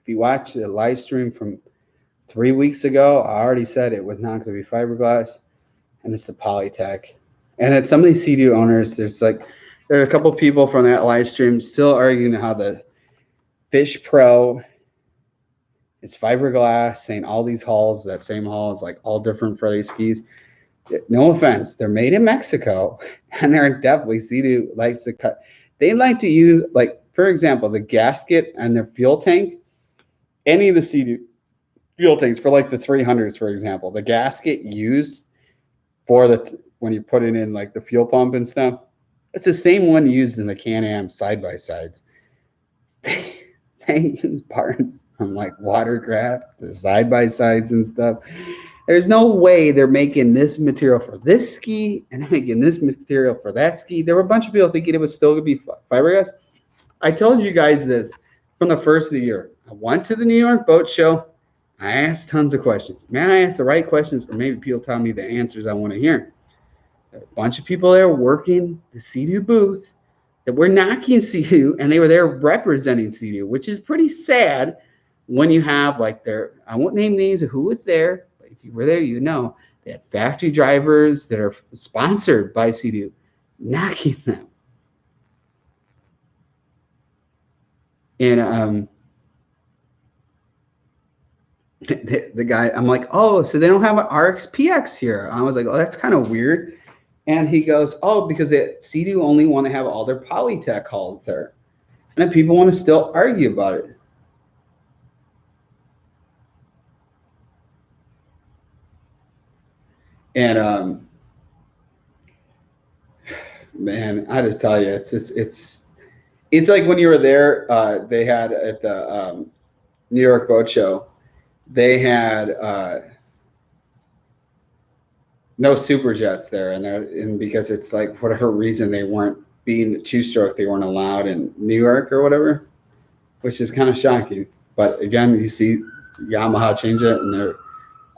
if you watched the live stream from 3 weeks ago, I already said it was not going to be fiberglass, and it's the Polytech. And at some of these CD owners, there are a couple people from that live stream still arguing how the Fish Pro It's fiberglass, saying all these hulls, that same hull is like all different for these skis. No offense, they're made in Mexico, and they're definitely Sea-Doo likes to cut. They like to use, like, for example, the gasket and their fuel tank. Any of the Sea-Doo fuel tanks for like the 300s, for example, the gasket used for the when you put it in like the fuel pump and stuff, it's the same one used in the Can-Am side by sides. They use parts from like watercraft, the side by sides and stuff. There's no way they're making this material for this ski and they're making this material for that ski. There were a bunch of people thinking it was still going to be fiberglass. I told you guys this from the first of the year. I went to the New York Boat Show. I asked tons of questions. Man, I asked the right questions for maybe people tell me the answers I want to hear. There were a bunch of people there working the Sea-Doo booth that were knocking Sea-Doo, and they were there representing Sea-Doo, which is pretty sad when you have like their, I won't name names of who was there, but if you were there, you know, they had factory drivers that are sponsored by Sea-Doo knocking them. And the guy, I'm like, oh, so they don't have an RX-PX here. I was like, oh, that's kind of weird. And he goes, oh, because Sea-Doo only want to have all their Polytech hulls there. And then people want to still argue about it. And man, I just tell you, it's like when you were there, they had at the New York Boat Show, they had no super jets there, and because it's like for whatever reason they weren't being two-stroke, they weren't allowed in New York or whatever, which is kind of shocking. But again, you see Yamaha change it, and they're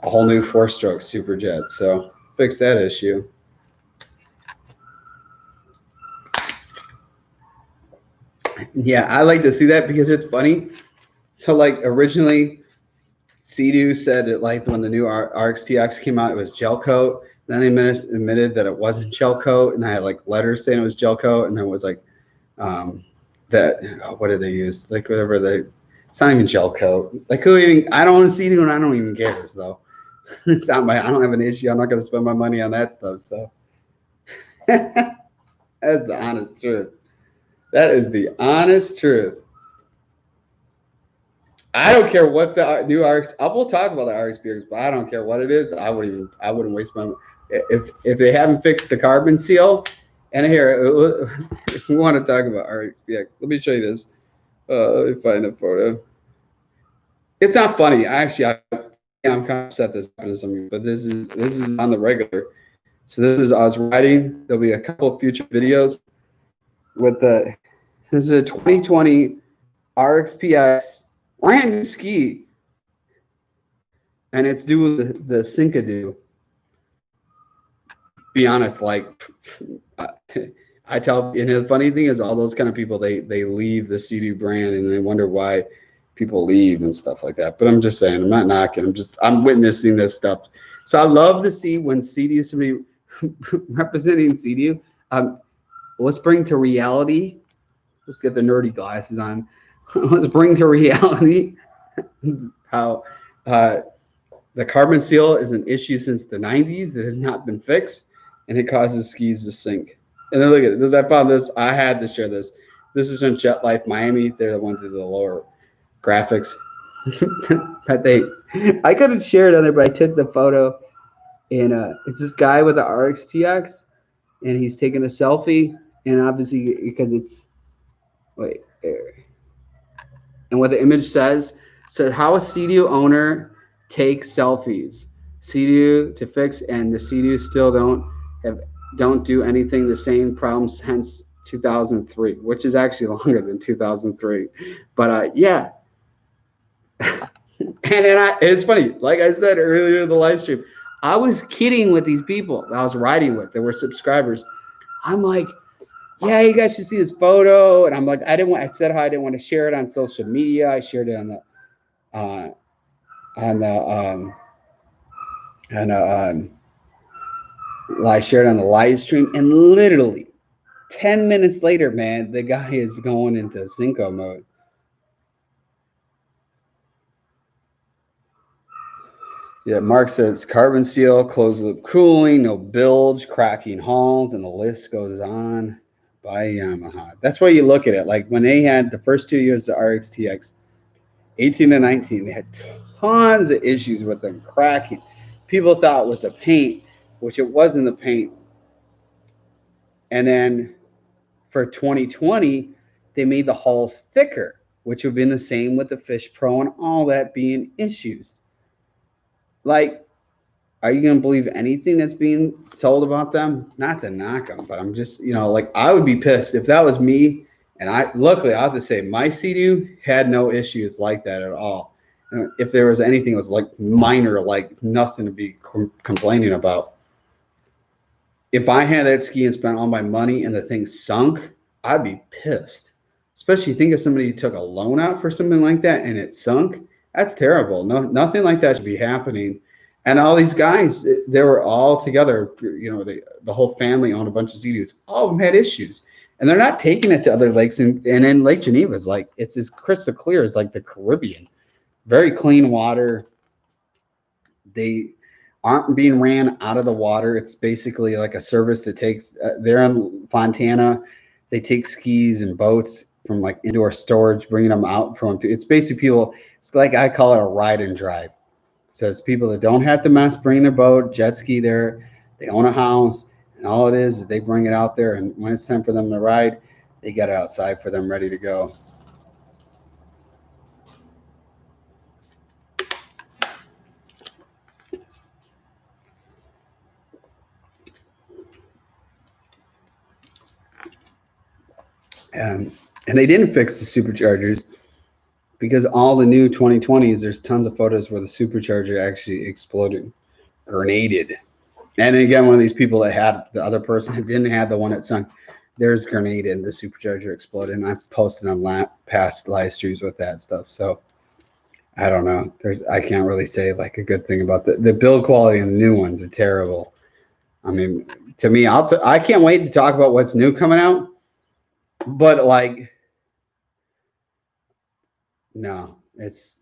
a whole new four-stroke super jet, so fix that issue. Yeah, I like to see that because it's funny. So like originally, Sea-Doo said that like when the new RX-TX came out, it was gel coat. Then they admitted that it wasn't gel coat, and I had like letters saying it was gel coat, and then it was like what did they use? Like whatever it's not even gel coat. Like I don't want to Sea-Doo, and I don't even care though. It's not I don't have an issue. I'm not going to spend my money on that stuff. So that's the honest truth. That is the honest truth. I don't care what the new RX. I will talk about the RX beers, but I don't care what it is. I wouldn't waste my. If they haven't fixed the carbon seal, and here, if we want to talk about RX BX, let me show you this. Let me find a photo. It's not funny. I'm kind of upset this happened to some, but this is on the regular. So this is I was riding. There'll be a couple of future videos with the. This is a 2020 RX-PX brand new ski, and it's doing the Sinkadoo. Be honest, like I tell, and the funny thing is, all those kind of people they leave the Sea-Doo brand, and they wonder why people leave and stuff like that. But I'm just saying, I'm not knocking. I'm witnessing this stuff. So I love to see when Sea-Doo, somebody representing Sea-Doo. Let's bring to reality. Let's get the nerdy glasses on. Let's bring to reality how the carbon seal is an issue since the 90s that has not been fixed, and it causes skis to sink. And then look at this. I found this. I had to share this. This is from Jet Life Miami. They're the ones with the lower graphics. But I could have shared on there, but I took the photo, and it's this guy with the RX-TX, and he's taking a selfie, and obviously because it's wait there. And what the image says how a Sea-Doo owner takes selfies. Sea-Doo to fix, and the Sea-Doo still don't do anything the same problems since 2003, which is actually longer than 2003. But yeah. And then it's funny, like I said earlier in the live stream, I was kidding with these people that I was riding with. They were subscribers. I'm like, yeah, you guys should see this photo. And I'm like, I said how I didn't want to share it on social media. I shared it I shared it on the live stream, and literally 10 minutes later, man, the guy is going into Cinco mode. Yeah, Mark says carbon steel, closed loop cooling, no bilge, cracking hulls, and the list goes on. By Yamaha. That's why you look at it. Like when they had the first 2 years of RXTX, 18 to 19, they had tons of issues with them cracking. People thought it was the paint, which it wasn't the paint. And then for 2020, they made the hulls thicker, which would have been the same with the Fish Pro and all that being issues. Like, are you going to believe anything that's being told about them? Not to knock them, but I'm just, like I would be pissed if that was me. And luckily, I have to say, my Sea-Doo had no issues like that at all. If there was anything, it was like minor, like nothing to be complaining about. If I had that ski and spent all my money and the thing sunk, I'd be pissed. Especially think of somebody who took a loan out for something like that and it sunk. That's terrible. No, nothing like that should be happening. And all these guys, they were all together. The whole family owned a bunch of Sea-Doos. All of them had issues, and they're not taking it to other lakes. And in Lake Geneva is like it's as crystal clear as like the Caribbean. Very clean water. They aren't being ran out of the water. It's basically like a service that takes. They're in Fontana. They take skis and boats from like indoor storage, bringing them out from. It's basically people. It's like I call it a ride and drive. So it's people that don't have to mess, bring their boat, jet ski there. They own a house, and all it is they bring it out there. And when it's time for them to ride, they get it outside for them, ready to go. And they didn't fix the superchargers because all the new 2020s, there's tons of photos where the supercharger actually exploded, grenaded. And again, one of these people that had the other person that didn't have the one that sunk, there's grenade and the supercharger exploded. And I've posted on past live streams with that stuff. So I don't know. I can't really say like a good thing about the build quality and the new ones are terrible. I mean, to me, I can't wait to talk about what's new coming out. But like, no, it's.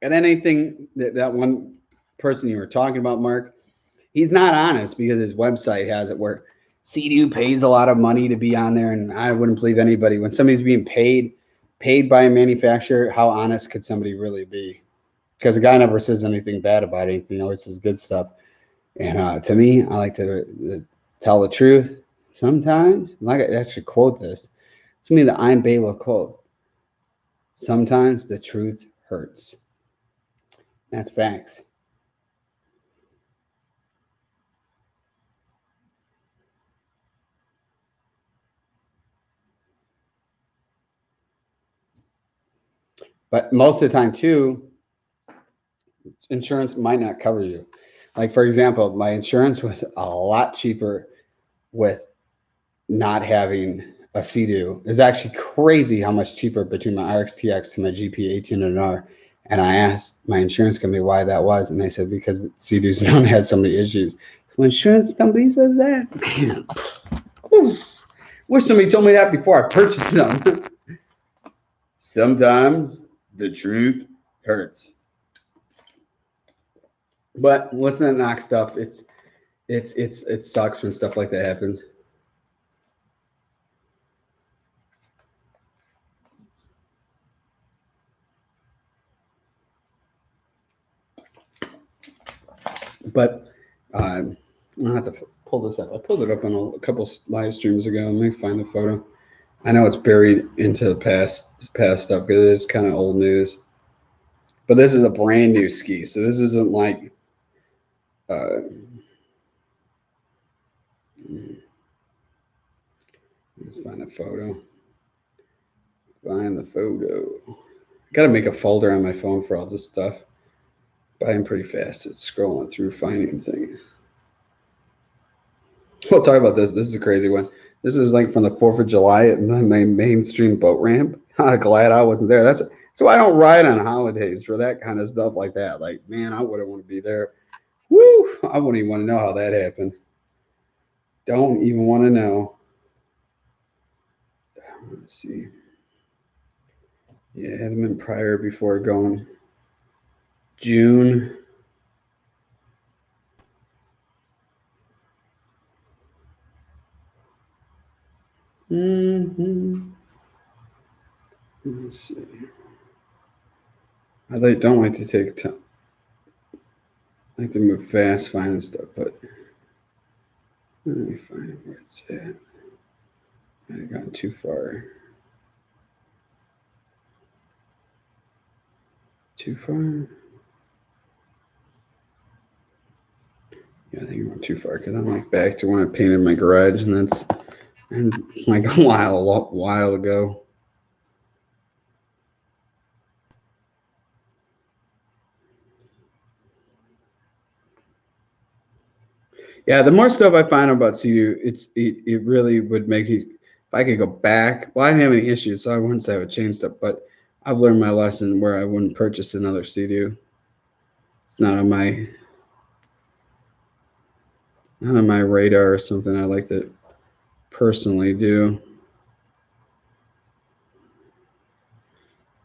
And anything that one person you were talking about, Mark, he's not honest because his website has it where Sea-Doo pays a lot of money to be on there, and I wouldn't believe anybody when somebody's being paid by a manufacturer. How honest could somebody really be? Because the guy never says anything bad about anything; he always says good stuff. And to me, I like to tell the truth. Sometimes, like I should quote this. It's me the I'm Bela quote. Sometimes the truth hurts. That's facts. But most of the time, too, insurance might not cover you. Like, for example, my insurance was a lot cheaper with not having a Sea-Doo. It's actually crazy how much cheaper between my RXTX and my GP 1800R. And I asked my insurance company why that was, and they said because Sea-Doo's don't have so many issues. When insurance company says that, man, wish somebody told me that before I purchased them. Sometimes the truth hurts. But let's not knock stuff. It sucks when stuff like that happens. But I'll have to pull this up. I pulled it up on a couple live streams ago. Let me find the photo. I know it's buried into the past stuff because it is kind of old news. But this is a brand new ski, so this isn't like. Let's find the photo. Find the photo. I gotta make a folder on my phone for all this stuff. But I'm pretty fast at scrolling through finding things. We'll talk about this. This is a crazy one. This is like from the 4th of July at my mainstream boat ramp. I'm glad I wasn't there. That's why I don't ride on holidays for that kind of stuff like that. Like, man, I wouldn't want to be there. Woo! I wouldn't even want to know how that happened. Don't even want to know. Let's see. Yeah, it had been prior before going June. Mm-hmm. Let's see. I don't like to take time. I like to move fast, finding stuff, but let me find where it's at. I've gone too far. Too far? Yeah, I think I went too far because I'm like back to when I painted my garage, and that's like a while ago. Yeah, the more stuff I find about Sea-Doo, it really would make me. If I could go back, well, I didn't have any issues, so I wouldn't say I would change stuff. But I've learned my lesson where I wouldn't purchase another Sea-Doo. It's not on my radar or something I like to personally do.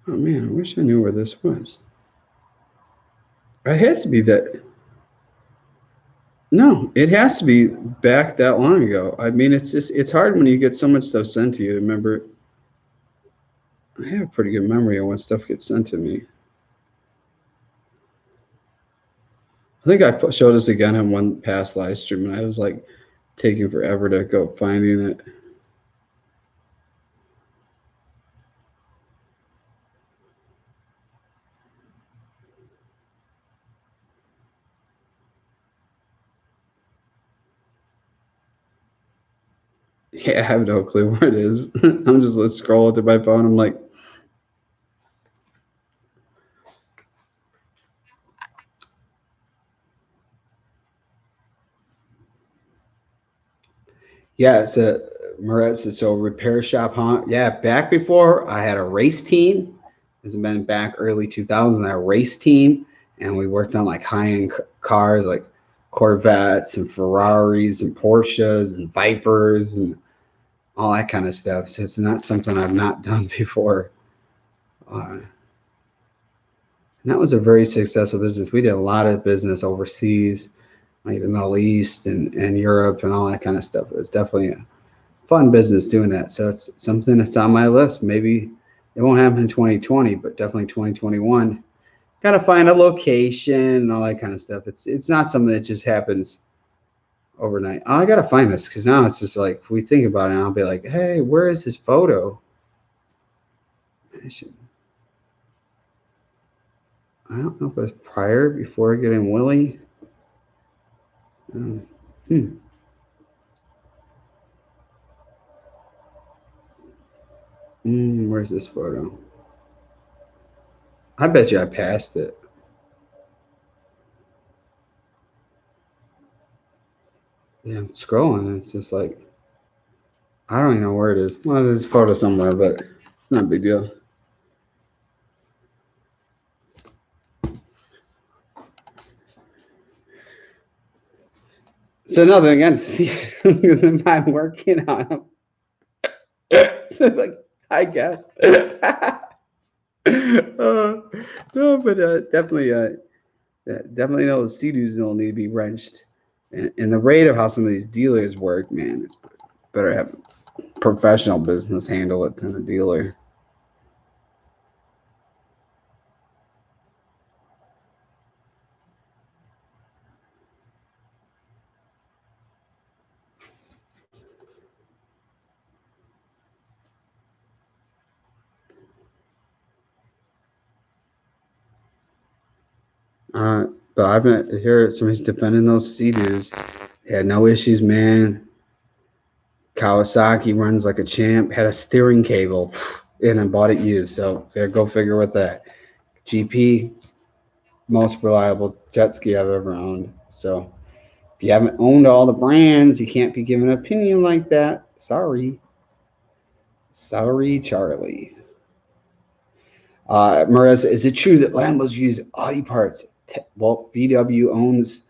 Oh man, I wish I knew where this was. It has to be that. No, it has to be back that long ago. I mean, it's hard when you get so much stuff sent to you to remember. I have a pretty good memory of when stuff gets sent to me. I think I showed this again on one past live stream, and I was like taking forever to go finding it. Yeah, I have no clue where it is. I'm just let's scroll to my phone. I'm like, yeah, it's a Moretz. So repair shop, huh? Yeah, back before I had a race team. This has been back early 2000s. I had a race team, and we worked on like high-end cars like Corvettes and Ferraris and Porsches and Vipers and all that kind of stuff. So it's not something I've not done before. And that was a very successful business. We did a lot of business overseas, like the Middle East and Europe and all that kind of stuff. It was definitely a fun business doing that. So it's something that's on my list. Maybe it won't happen in 2020, but definitely 2021. Got to find a location and all that kind of stuff. It's not something that just happens overnight. Oh, I got to find this because now it's just like we think about it, and I'll be like, hey, where is this photo? I don't know if it was prior, before getting Willie. Hmm. Where's this photo? I bet you I passed it. Yeah, I'm scrolling. It's just like I don't even know where it is. Well, there's a photo somewhere, but it's not a big deal. So nothing against Steve because I'm working on him. So like, I guess. No, but definitely those Sea-Doos don't need to be wrenched. And the rate of how some of these dealers work, man, it's better have a professional business handle it than a dealer. But I've been here. Somebody's defending those Sea-Doos. They had no issues, man. Kawasaki runs like a champ. Had a steering cable, and I bought it used. So there, go figure with that. GP, most reliable jet ski I've ever owned. So if you haven't owned all the brands, you can't be giving an opinion like that. Sorry. Sorry, Charlie. Marissa, is it true that Lambos use Audi parts? Well, VW owns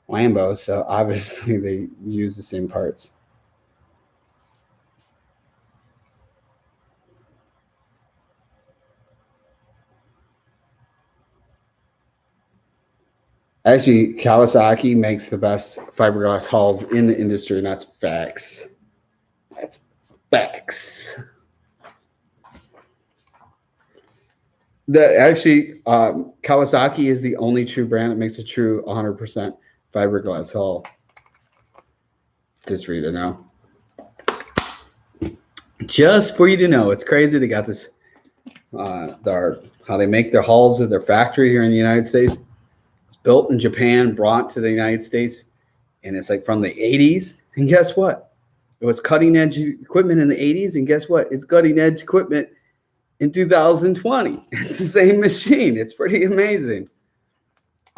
Lambo, so obviously they use the same parts. Actually, Kawasaki makes the best fiberglass hulls in the industry, and that's facts. That's facts. Kawasaki is the only true brand that makes a true 100% fiberglass hull. Just for you to know. Just for you to know, it's crazy. They got this, how they make their hulls at their factory here in the United States. It's built in Japan, brought to the United States, and it's like from the 80s. And guess what? It was cutting edge equipment in the 80s, and guess what? It's cutting edge equipment in 2020. It's the same machine. It's pretty amazing.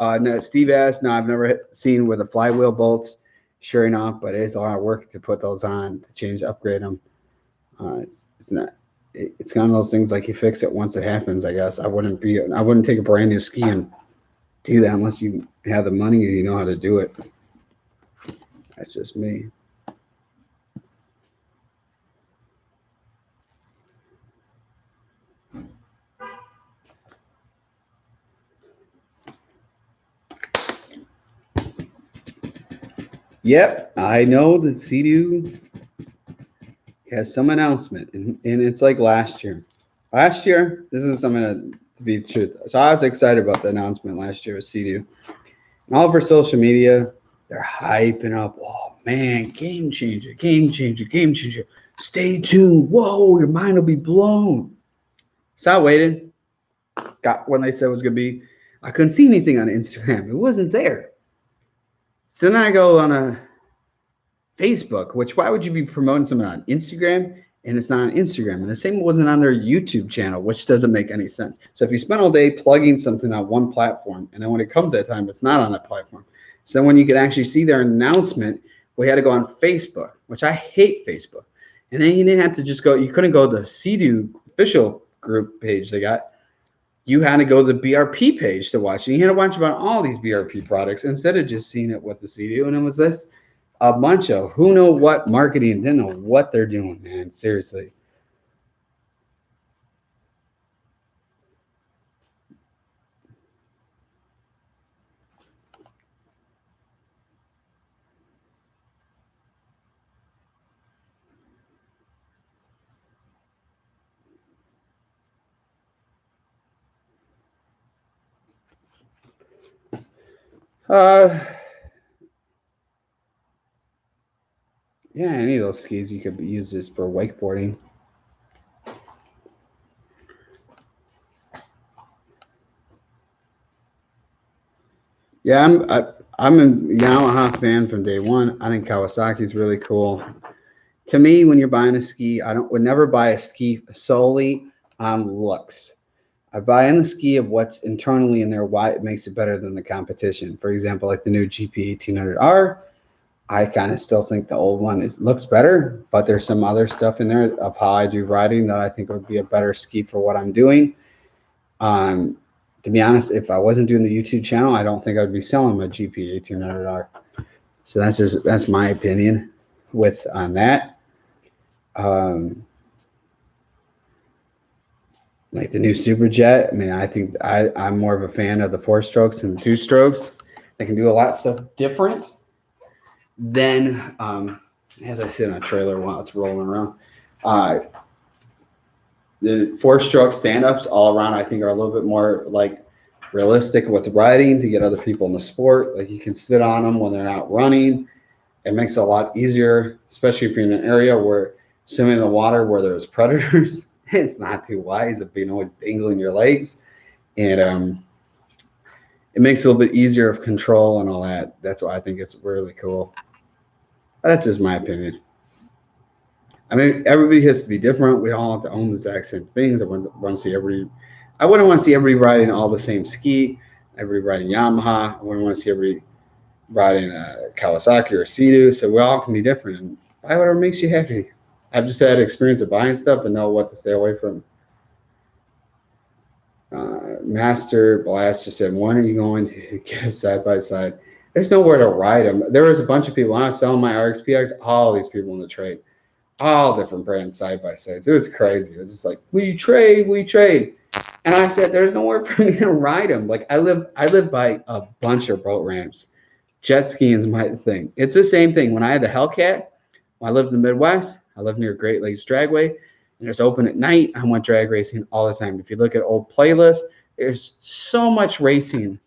No, Steve asked, no, I've never seen with the flywheel bolts. Sure enough, but it's a lot of work to put those on, to change, upgrade them. It's not. It's kind of those things like you fix it once it happens. I guess I wouldn't take a brand new ski and do that unless you have the money or you know how to do it. That's just me. Yep, I know that Sea-Doo has some announcement, and it's like last year. Last year, this is something to be truth. So I was excited about the announcement last year with Sea-Doo. And all over social media, they're hyping up, oh man, game changer, game changer, game changer. Stay tuned. Whoa, your mind will be blown. So I waited. Got when they said it was going to be. I couldn't see anything on Instagram. It wasn't there. So then I go on a Facebook, which why would you be promoting something on Instagram and it's not on Instagram? And the same wasn't on their YouTube channel, which doesn't make any sense. So if you spend all day plugging something on one platform, and then when it comes that time, it's not on that platform. So when you could actually see their announcement, we had to go on Facebook, which I hate Facebook. And then you didn't have to just go, you couldn't go to the Sea-Doo official group page they got. You had to go to the BRP page to watch. And you had to watch about all these BRP products instead of just seeing it with the Sea-Doo. And it was this a bunch of who know what marketing, didn't know what they're doing, man. Seriously. Yeah, any of those skis you could use this for wakeboarding. Yeah, I'm a Yamaha fan from day one. I think Kawasaki's really cool. To me, when you're buying a ski, would never buy a ski solely on looks. I buy in the ski of what's internally in there, why it makes it better than the competition. For example, like the new GP 1800R, I kind of still think the old one looks better, but there's some other stuff in there of how I do riding that I think would be a better ski for what I'm doing. To be honest, if I wasn't doing the YouTube channel, I don't think I'd be selling my GP 1800R. So that's my opinion on that. Like the new Superjet, I mean, I think I'm more of a fan of the 4 strokes and the 2 strokes. They can do a lot of stuff different than as I sit on a trailer while it's rolling around. The 4-stroke stand-ups all around, I think, are a little bit more like realistic with riding to get other people in the sport. Like you can sit on them when they're not running. It makes it a lot easier, especially if you're in an area where swimming in the water where there's predators. It's not too wise of being always dangling your legs, and it makes it a little bit easier of control and all that. That's why I think it's really cool. That's just my opinion. I mean, everybody has to be different. We all have to own the exact same things. I wouldn't want to see everybody riding all the same ski, everybody riding Yamaha. I wouldn't want to see everybody riding Kawasaki or Sea-Doo. So we all can be different and buy whatever makes you happy. I've just had experience of buying stuff and know what to stay away from. Master Blast just said, when are you going to get a side-by-side? There's nowhere to ride them. There was a bunch of people. When I was selling my RXPX, all these people in the trade, all different brands side-by-sides. It was crazy. It was just like, will you trade? Will you trade? And I said, there's nowhere for me to ride them. Like I live by a bunch of boat ramps. Jet skiing is my thing. It's the same thing. When I had the Hellcat, when I lived in the Midwest, I lived near Great Lakes Dragway, and it's open at night. I went drag racing all the time. If you look at old playlists, there's so much racing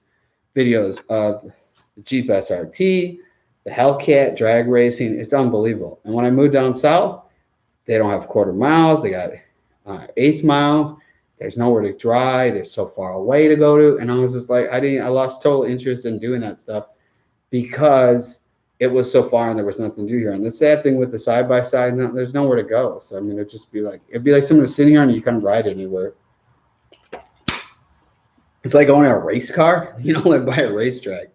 videos of the Jeep SRT, the Hellcat drag racing. It's unbelievable. And when I moved down south, they don't have quarter miles. They got eighth miles. There's nowhere to drive. There's so far away to go to. And I was just like, I lost total interest in doing that stuff because it was so far and there was nothing to do here. And the sad thing with the side by sides, there's nowhere to go. So I mean, it'd be like someone sitting here and you couldn't ride anywhere. It's like owning a race car. You don't live by a racetrack.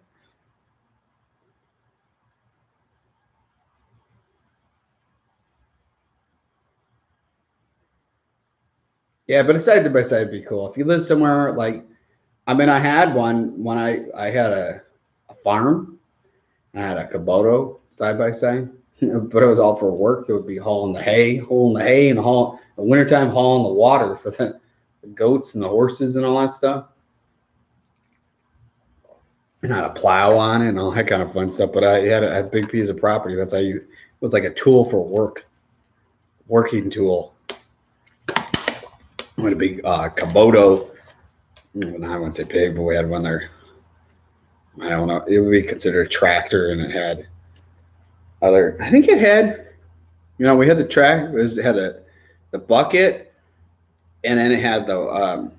Yeah, but a side by side would be cool. If you live somewhere like, I mean, I had one when I had a farm. I had a Kubota side by side, but it was all for work. It would be hauling the hay, and the wintertime hauling the water for the goats and the horses and all that stuff. And I had a plow on it and all that kind of fun stuff. But I had a big piece of property. That's how it was like a tool for work, working tool. I had a big Kubota. I wouldn't say big, but we had one there. I don't know. It would be considered a tractor, and it had other. I think it had. We had the track. It had the bucket, and then it had the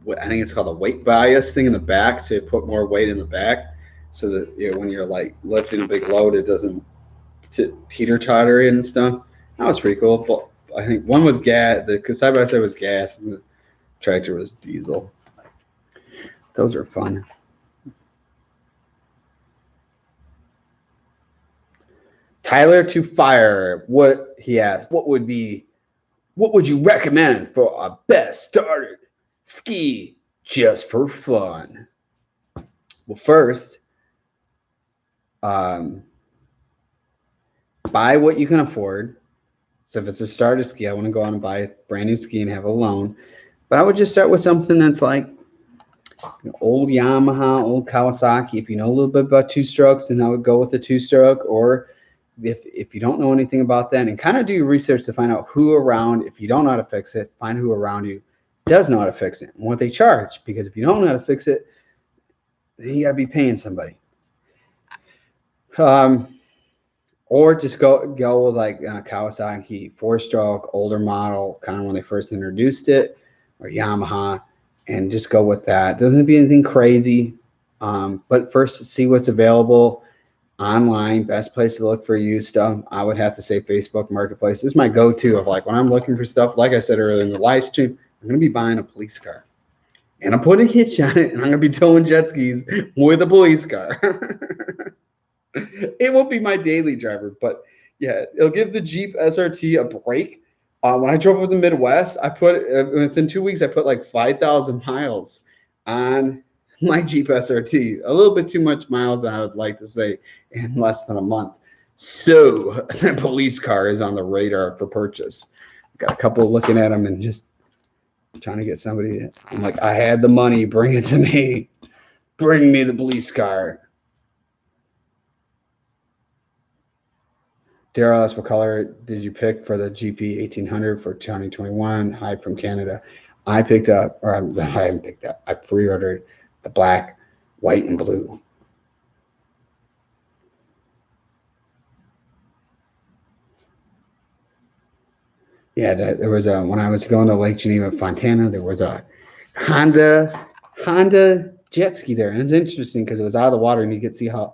I think it's called the weight bias thing in the back, so you put more weight in the back, so that when you're like lifting a big load, it doesn't teeter totter and stuff. That was pretty cool. But I think one was gas. The side by side was gas, and the tractor was diesel. Those are fun. Tyler to Fire. What he asked, what would you recommend for a best started ski just for fun? Well, first, buy what you can afford. So if it's a starter ski, I want to go out and buy a brand new ski and have a loan. But I would just start with something that's like old Yamaha, old Kawasaki. If you know a little bit about two strokes, then I would go with the two stroke. Or if you don't know anything about that, and kind of do your research to find out who around, if you don't know how to fix it, find who around you does know how to fix it and what they charge. Because if you don't know how to fix it, then you got to be paying somebody. Or just go with like Kawasaki 4-stroke, older model, kind of when they first introduced it, or Yamaha, and just go with that. Doesn't be anything crazy, but first see what's available online. Best place to look for used stuff, I would have to say Facebook Marketplace. This is my go-to of like when I'm looking for stuff. Like I said earlier in the live stream, I'm going to be buying a police car. And I'm putting a hitch on it, and I'm going to be towing jet skis with a police car. It won't be my daily driver, but yeah, it'll give the Jeep SRT a break. When I drove over the Midwest, I put within 2 weeks, I put like 5,000 miles on my Jeep SRT. A little bit too much miles, I would like to say, in less than a month. So the police car is on the radar for purchase. Got a couple looking at them and just trying to get somebody. I'm like, I had the money, bring it to me. Bring me the police car. Daryl asked, what color did you pick for the GP 1800 for 2021? Hype from Canada. I haven't picked up. I pre-ordered the black, white, and blue. Yeah, there was when I was going to Lake Geneva, Fontana, there was a Honda jet ski there. And it's interesting because it was out of the water and you could see how,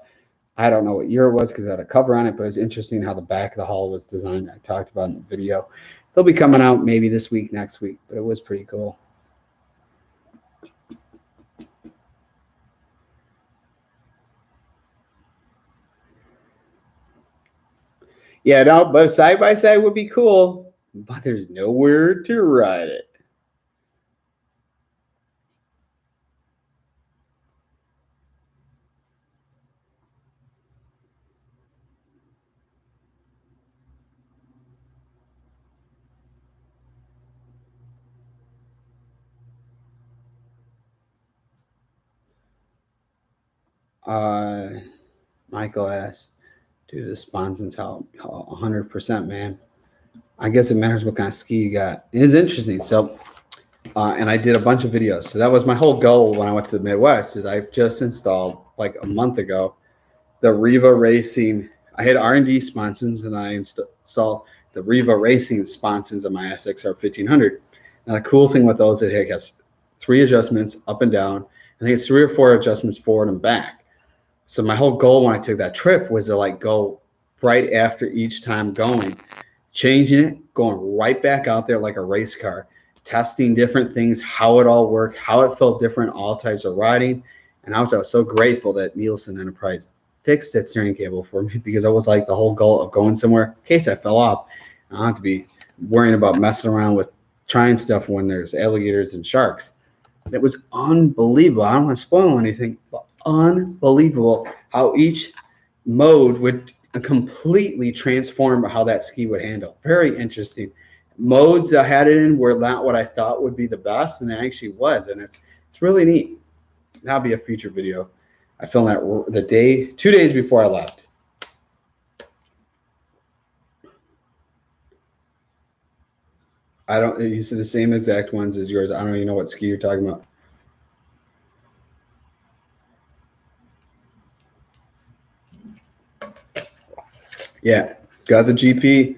I don't know what year it was because it had a cover on it, but it's interesting how the back of the hull was designed. I talked about in the video. They'll be coming out maybe this week, next week, but it was pretty cool. Yeah, no, but side by side would be cool, but there's nowhere to ride it. Michael asked, dude, the sponsons how 100%, man. I guess it matters what kind of ski you got. It is interesting. So, and I did a bunch of videos. So that was my whole goal when I went to the Midwest. Is I just installed like a month ago the Revo Racing. I had R&D sponsons, and I installed the Revo Racing sponsons on my SXR 1500. Now the cool thing with those, it has 3 adjustments up and down. I think it's 3 or 4 adjustments forward and back. So my whole goal when I took that trip was to like go right after each time going, changing it, going right back out there like a race car, testing different things, how it all worked, how it felt different, all types of riding. And I was so grateful that Nielsen Enterprise fixed that steering cable for me, because that was like the whole goal of going somewhere in case I fell off. I don't have to be worrying about messing around with trying stuff when there's alligators and sharks. It was unbelievable. I don't want to spoil anything, but unbelievable how each mode would completely transform how that ski would handle. Very interesting. Modes I had it in were not what I thought would be the best, and it actually was, and it's really neat. That'll be a future video. I filmed that the 2 days before I left. I don't use the same exact ones as yours. I don't even know what ski you're talking about. Yeah, got the GP,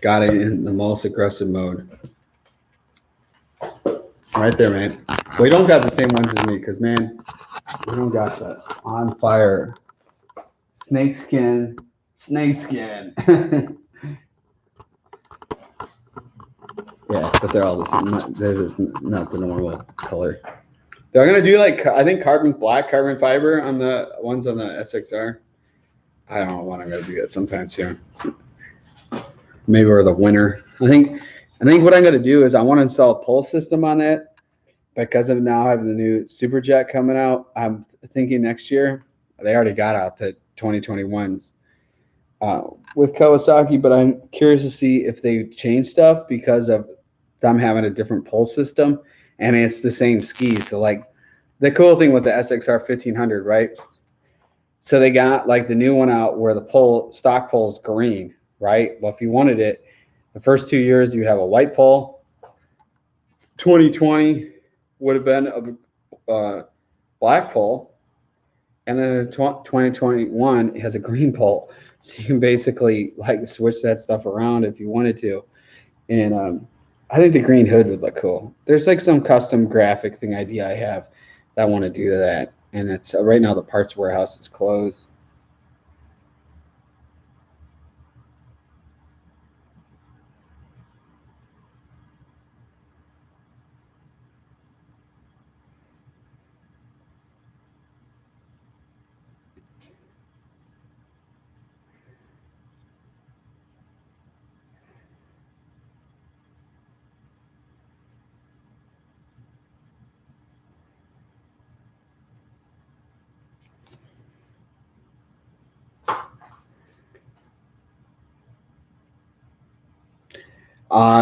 got it in the most aggressive mode. Right there, man. We don't got the same ones as me, because, man, we don't got the on fire snakeskin. Yeah, but they're all the same. They're just not the normal color. They're gonna do like, I think, black carbon fiber on the ones on the SXR. I don't know when I'm gonna do that. Sometime soon. Maybe over the winter. I think what I'm gonna do is I want to install a pull system on that, because of now having the new Superjet coming out. I'm thinking next year. They already got out the 2021s with Kawasaki, but I'm curious to see if they change stuff because of them having a different pull system, and it's the same ski. So like the cool thing with the SXR 1500, right? So they got like the new one out where the stock pole is green, right? Well, if you wanted it, the first 2 years you have a white pole. 2020 would have been a black pole, and then 2021 has a green pole. So you can basically like switch that stuff around if you wanted to. And I think the green hood would look cool. There's like some custom graphic idea I have that I want to do to that. And it's right now the parts warehouse is closed.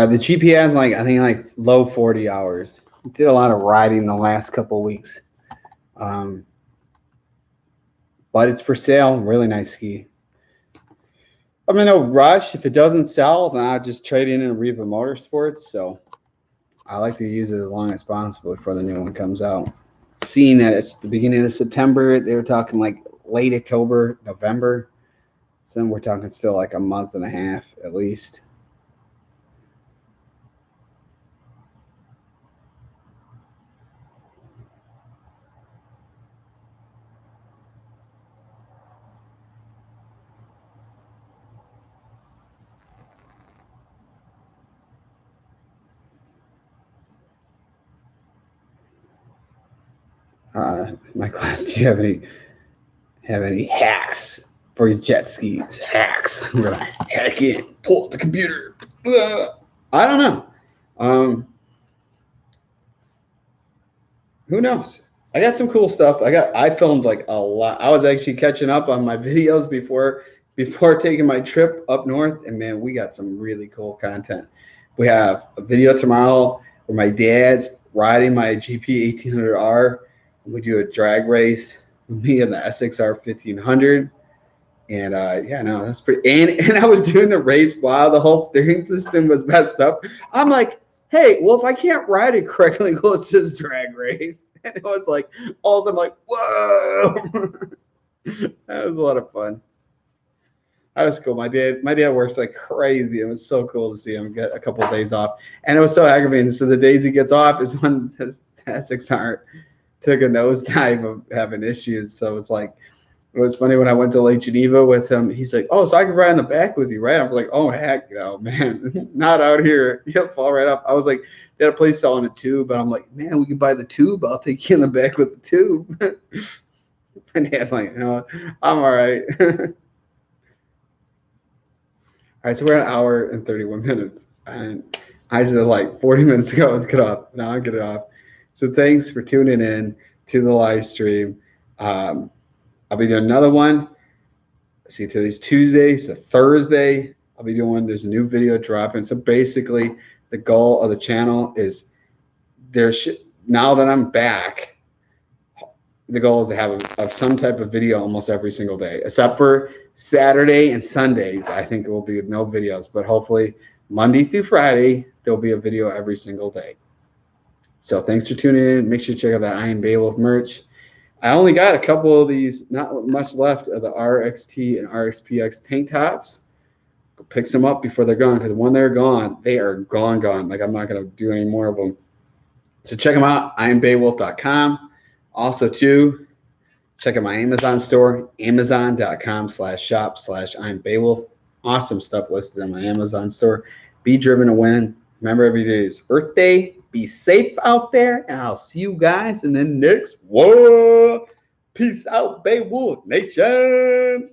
The GP has I think like low 40 hours. Did a lot of riding the last couple weeks. But it's for sale. Really nice ski. I'm in no rush. If it doesn't sell, then I'll just trade in Revo Motorsports. So I like to use it as long as possible before the new one comes out. Seeing that it's the beginning of September, they were talking like late October, November. So then we're talking still like a month and a half at least. My class, do you have any hacks for your jet skis? Hacks. We're like, hack it, pull up the computer. I don't know. Who knows? I got some cool stuff. I filmed like a lot. I was actually catching up on my videos before taking my trip up north, and man, we got some really cool content. We have a video tomorrow where my dad's riding my GP 1800R. We do a drag race. me and the SXR 1500. And yeah, no, that's pretty. And I was doing the race while the whole steering system was messed up. I'm like, hey, well, if I can't ride it correctly, let's just drag race. And it was like, all of a sudden, I'm like, whoa. That was a lot of fun. That was cool. My dad works like crazy. It was so cool to see him get a couple of days off. And it was so aggravating. So the days he gets off is when his SXR took a nosedive of having issues. So it's like, it was funny when I went to Lake Geneva with him. He's like, "Oh, so I can ride in the back with you, right?" I'm like, "Oh, heck no, man, not out here. You'll fall right up." I was like, "They had a place selling a tube," but I'm like, "Man, we can buy the tube. I'll take you in the back with the tube." And Dad's like, "No, I'm all right." All right, so we're at an hour and 31 minutes, and I said like 40 minutes ago, let's get off. Now I get it off. So thanks for tuning in to the live stream. I'll be doing another one. See, today's Tuesday, so Thursday, I'll be doing, there's a new video dropping. So basically, the goal of the channel is now that I'm back, the goal is to have some type of video almost every single day, except for Saturday and Sundays. I think it will be no videos, but hopefully Monday through Friday, there'll be a video every single day. So thanks for tuning in. Make sure to check out that Iron Beowulf merch. I only got a couple of these, not much left of the RXT and RXPX tank tops. Go pick some up before they're gone, because when they're gone, they are gone. Like, I'm not going to do any more of them. So check them out, ironbeowulf.com. Also, too, check out my Amazon store, amazon.com/shop/ironbeowulf. Awesome stuff listed on my Amazon store. Be driven to win. Remember, every day is Earth Day. Be safe out there, and I'll see you guys in the next one. Peace out, Beowulf Nation.